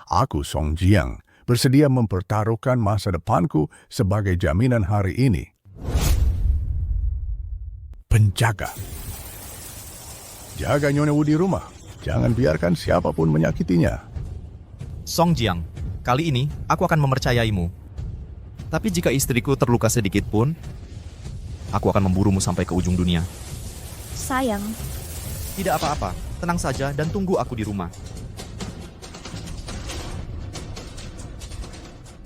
Aku, Song Jiang, bersedia mempertaruhkan masa depanku sebagai jaminan hari ini. Penjaga. Jaga Nyonya Wu di rumah. Jangan biarkan siapapun menyakitinya. Song Jiang, Kali ini, aku akan mempercayaimu. Tapi jika istriku terluka sedikit pun, aku akan memburumu sampai ke ujung dunia. Sayang, Tidak apa-apa, tenang saja dan tunggu aku di rumah.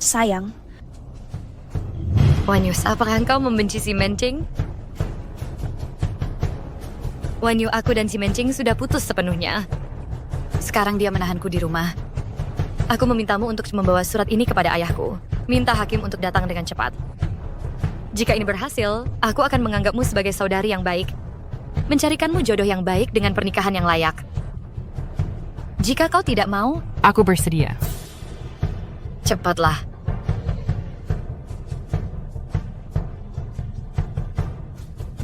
sayang. Wanyus, apakah engkau membenci si Mencing? Wanyu, aku dan si Mencing sudah putus sepenuhnya. Sekarang dia menahanku di rumah. Aku memintamu untuk membawa surat ini kepada ayahku. Minta hakim untuk datang dengan cepat. Jika ini berhasil, aku akan menganggapmu sebagai saudari yang baik. Mencarikanmu jodoh yang baik dengan pernikahan yang layak. Jika kau tidak mau, Aku bersedia. cepatlah.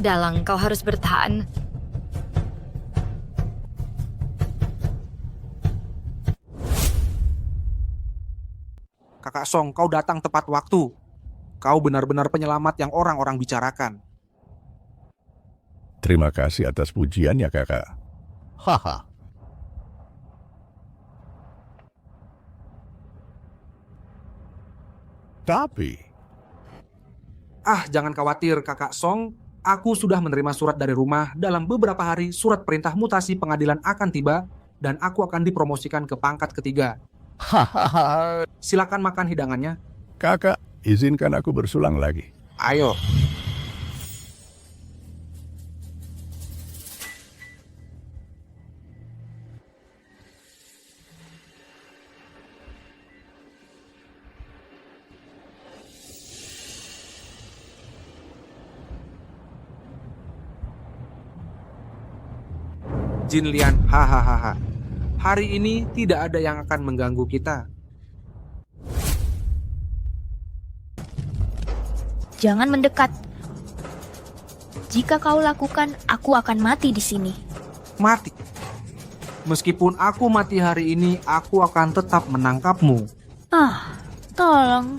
Dalang, kau harus bertahan. Kakak Song, kau datang tepat waktu. Kau benar-benar penyelamat yang orang-orang bicarakan. Terima kasih atas pujiannya, kakak. Haha. Tapi, Jangan khawatir, Kakak Song. Aku sudah menerima surat dari rumah. Dalam beberapa hari, surat perintah mutasi pengadilan akan tiba, dan aku akan dipromosikan ke pangkat ketiga. Silakan makan hidangannya. kakak, izinkan aku bersulang lagi. Ayo. Jin Lian, hahaha. Hari ini tidak ada yang akan mengganggu kita. Jangan mendekat. Jika kau lakukan, aku akan mati di sini. Mati. Meskipun aku mati hari ini, aku akan tetap menangkapmu. Tolong.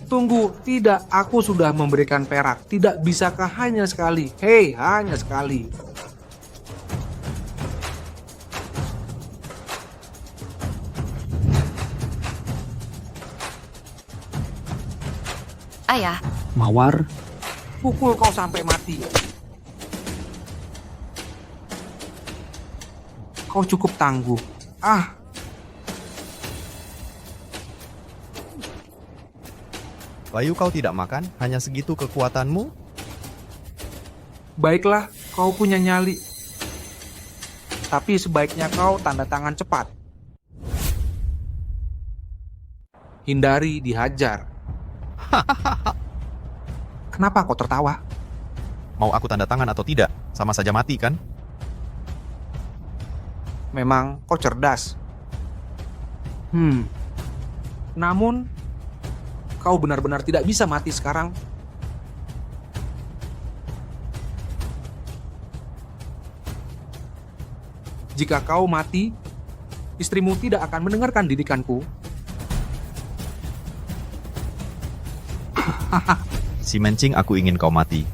Tunggu, tidak. Aku sudah memberikan perak. Tidak bisakah hanya sekali? Hei, hanya sekali. Ayah, Mawar, Pukul kau sampai mati. Kau cukup tangguh. Bayu, kau tidak makan? Hanya segitu kekuatanmu? Baiklah, kau punya nyali. Tapi sebaiknya kau tanda tangan cepat. Hindari dihajar. Kenapa kau tertawa? Mau aku tanda tangan atau tidak? Sama saja mati, kan? Memang kau cerdas. Namun, kau benar-benar tidak bisa mati sekarang. Jika kau mati, istrimu tidak akan mendengarkan didikanku. Si Mencing, aku ingin kau mati.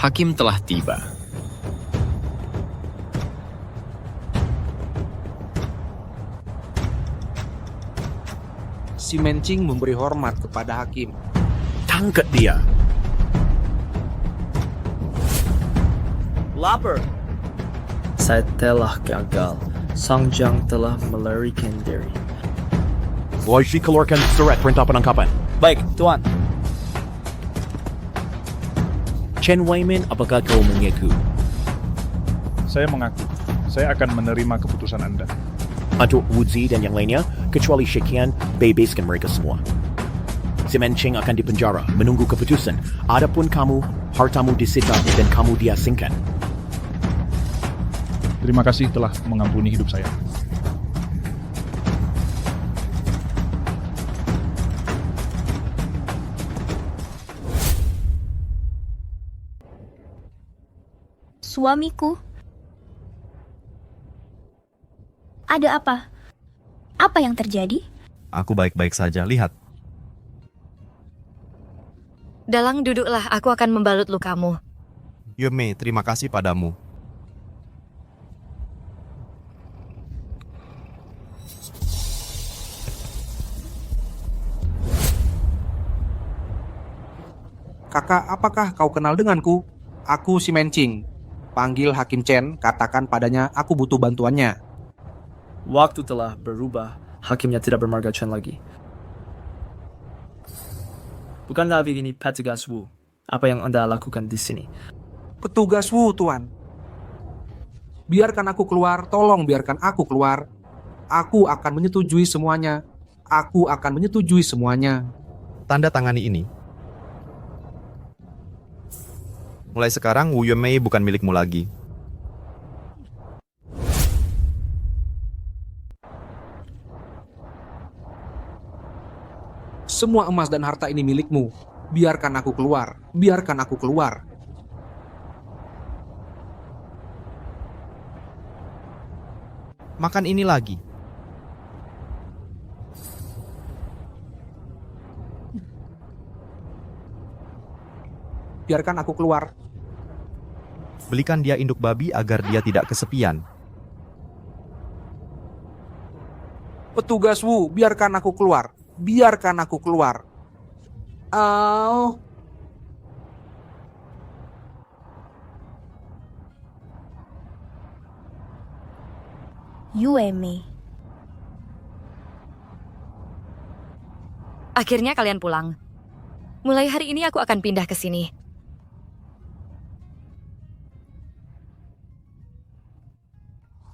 Hakim telah tiba. Si Mencing memberi hormat kepada hakim. Tangkap dia. lapar. Saya telah gagal. Sang Jiang telah melarikan diri. Wajib keluarkan surat perintah penangkapan. Baik, Tuan. Chen Weimin, apakah kau mengaku? Saya mengaku. Saya akan menerima keputusan Anda. Untuk Wuzi dan yang lainnya, kecuali Shikian, bebaskan mereka semua. Si Mencing akan dipenjara, menunggu keputusan. Adapun kamu, hartamu disita dan kamu diasingkan. Terima kasih telah mengampuni hidup saya. Suamiku. Ada apa? Apa yang terjadi? Aku baik-baik saja, lihat. Dalang, duduklah. Aku akan membalut lukamu. Yume, terima kasih padamu. Kakak, apakah kau kenal denganku? Aku si Mencing. Panggil Hakim Chen, katakan padanya aku butuh bantuannya. Waktu telah berubah, hakimnya tidak bermarga Chen lagi. Bukanlah ini petugas Wu. Apa yang Anda lakukan di sini? Petugas Wu, Tuan. Biarkan aku keluar, tolong biarkan aku keluar. Aku akan menyetujui semuanya. Aku akan menyetujui semuanya. Tanda tangani ini. Mulai sekarang, Wu Yuemei bukan milikmu lagi. Semua emas dan harta ini milikmu. Biarkan aku keluar. Biarkan aku keluar. Makan ini lagi. Biarkan aku keluar. Belikan dia induk babi agar dia tidak kesepian. Petugas Wu, biarkan aku keluar. Biarkan aku keluar. Oh. Yueme. Akhirnya kalian pulang. Mulai hari ini aku akan pindah ke sini.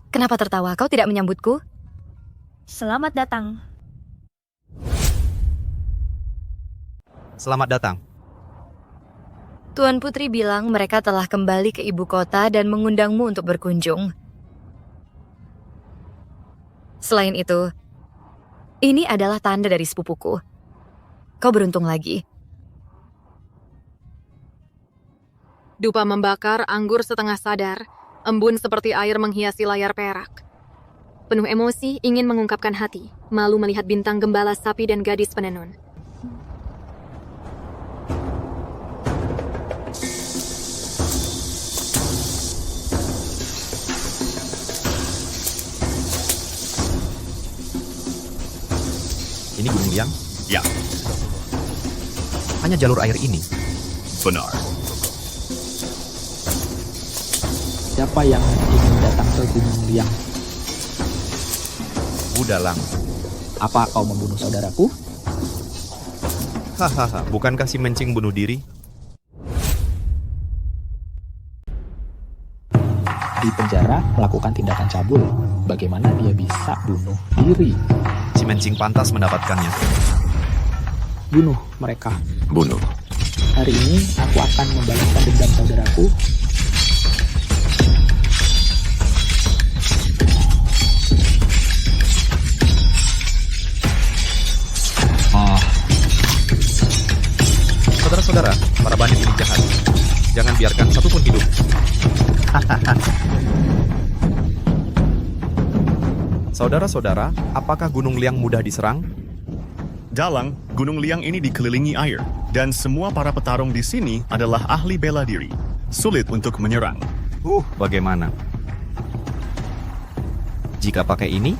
Kenapa tertawa? Kau tidak menyambutku? Selamat datang. Selamat datang. Tuan Putri bilang mereka telah kembali ke ibu kota dan mengundangmu untuk berkunjung. Selain itu, ini adalah tanda dari sepupuku. Kau beruntung lagi. Dupa membakar, anggur setengah sadar, embun seperti air menghiasi layar perak. Penuh emosi, ingin mengungkapkan hati, malu melihat bintang gembala sapi dan gadis penenun. Ini Gunung Liang? Ya. Hanya jalur air ini? Benar. Siapa yang ingin datang ke Gunung Liang? Dalang. Apa kau membunuh saudaraku? Hahaha, bukankah si Mencing bunuh diri? Di penjara melakukan tindakan cabul. Bagaimana dia bisa bunuh diri? Si Mencing pantas mendapatkannya. Bunuh mereka. Bunuh. Hari ini aku akan membalaskan dendam saudaraku. Saudara-saudara, para bandit ini jahat. Jangan biarkan satupun hidup. Saudara-saudara, apakah Gunung Liang mudah diserang? Dalang, Gunung Liang ini dikelilingi air, dan semua para petarung di sini adalah ahli bela diri. Sulit untuk menyerang. Bagaimana? Jika pakai ini,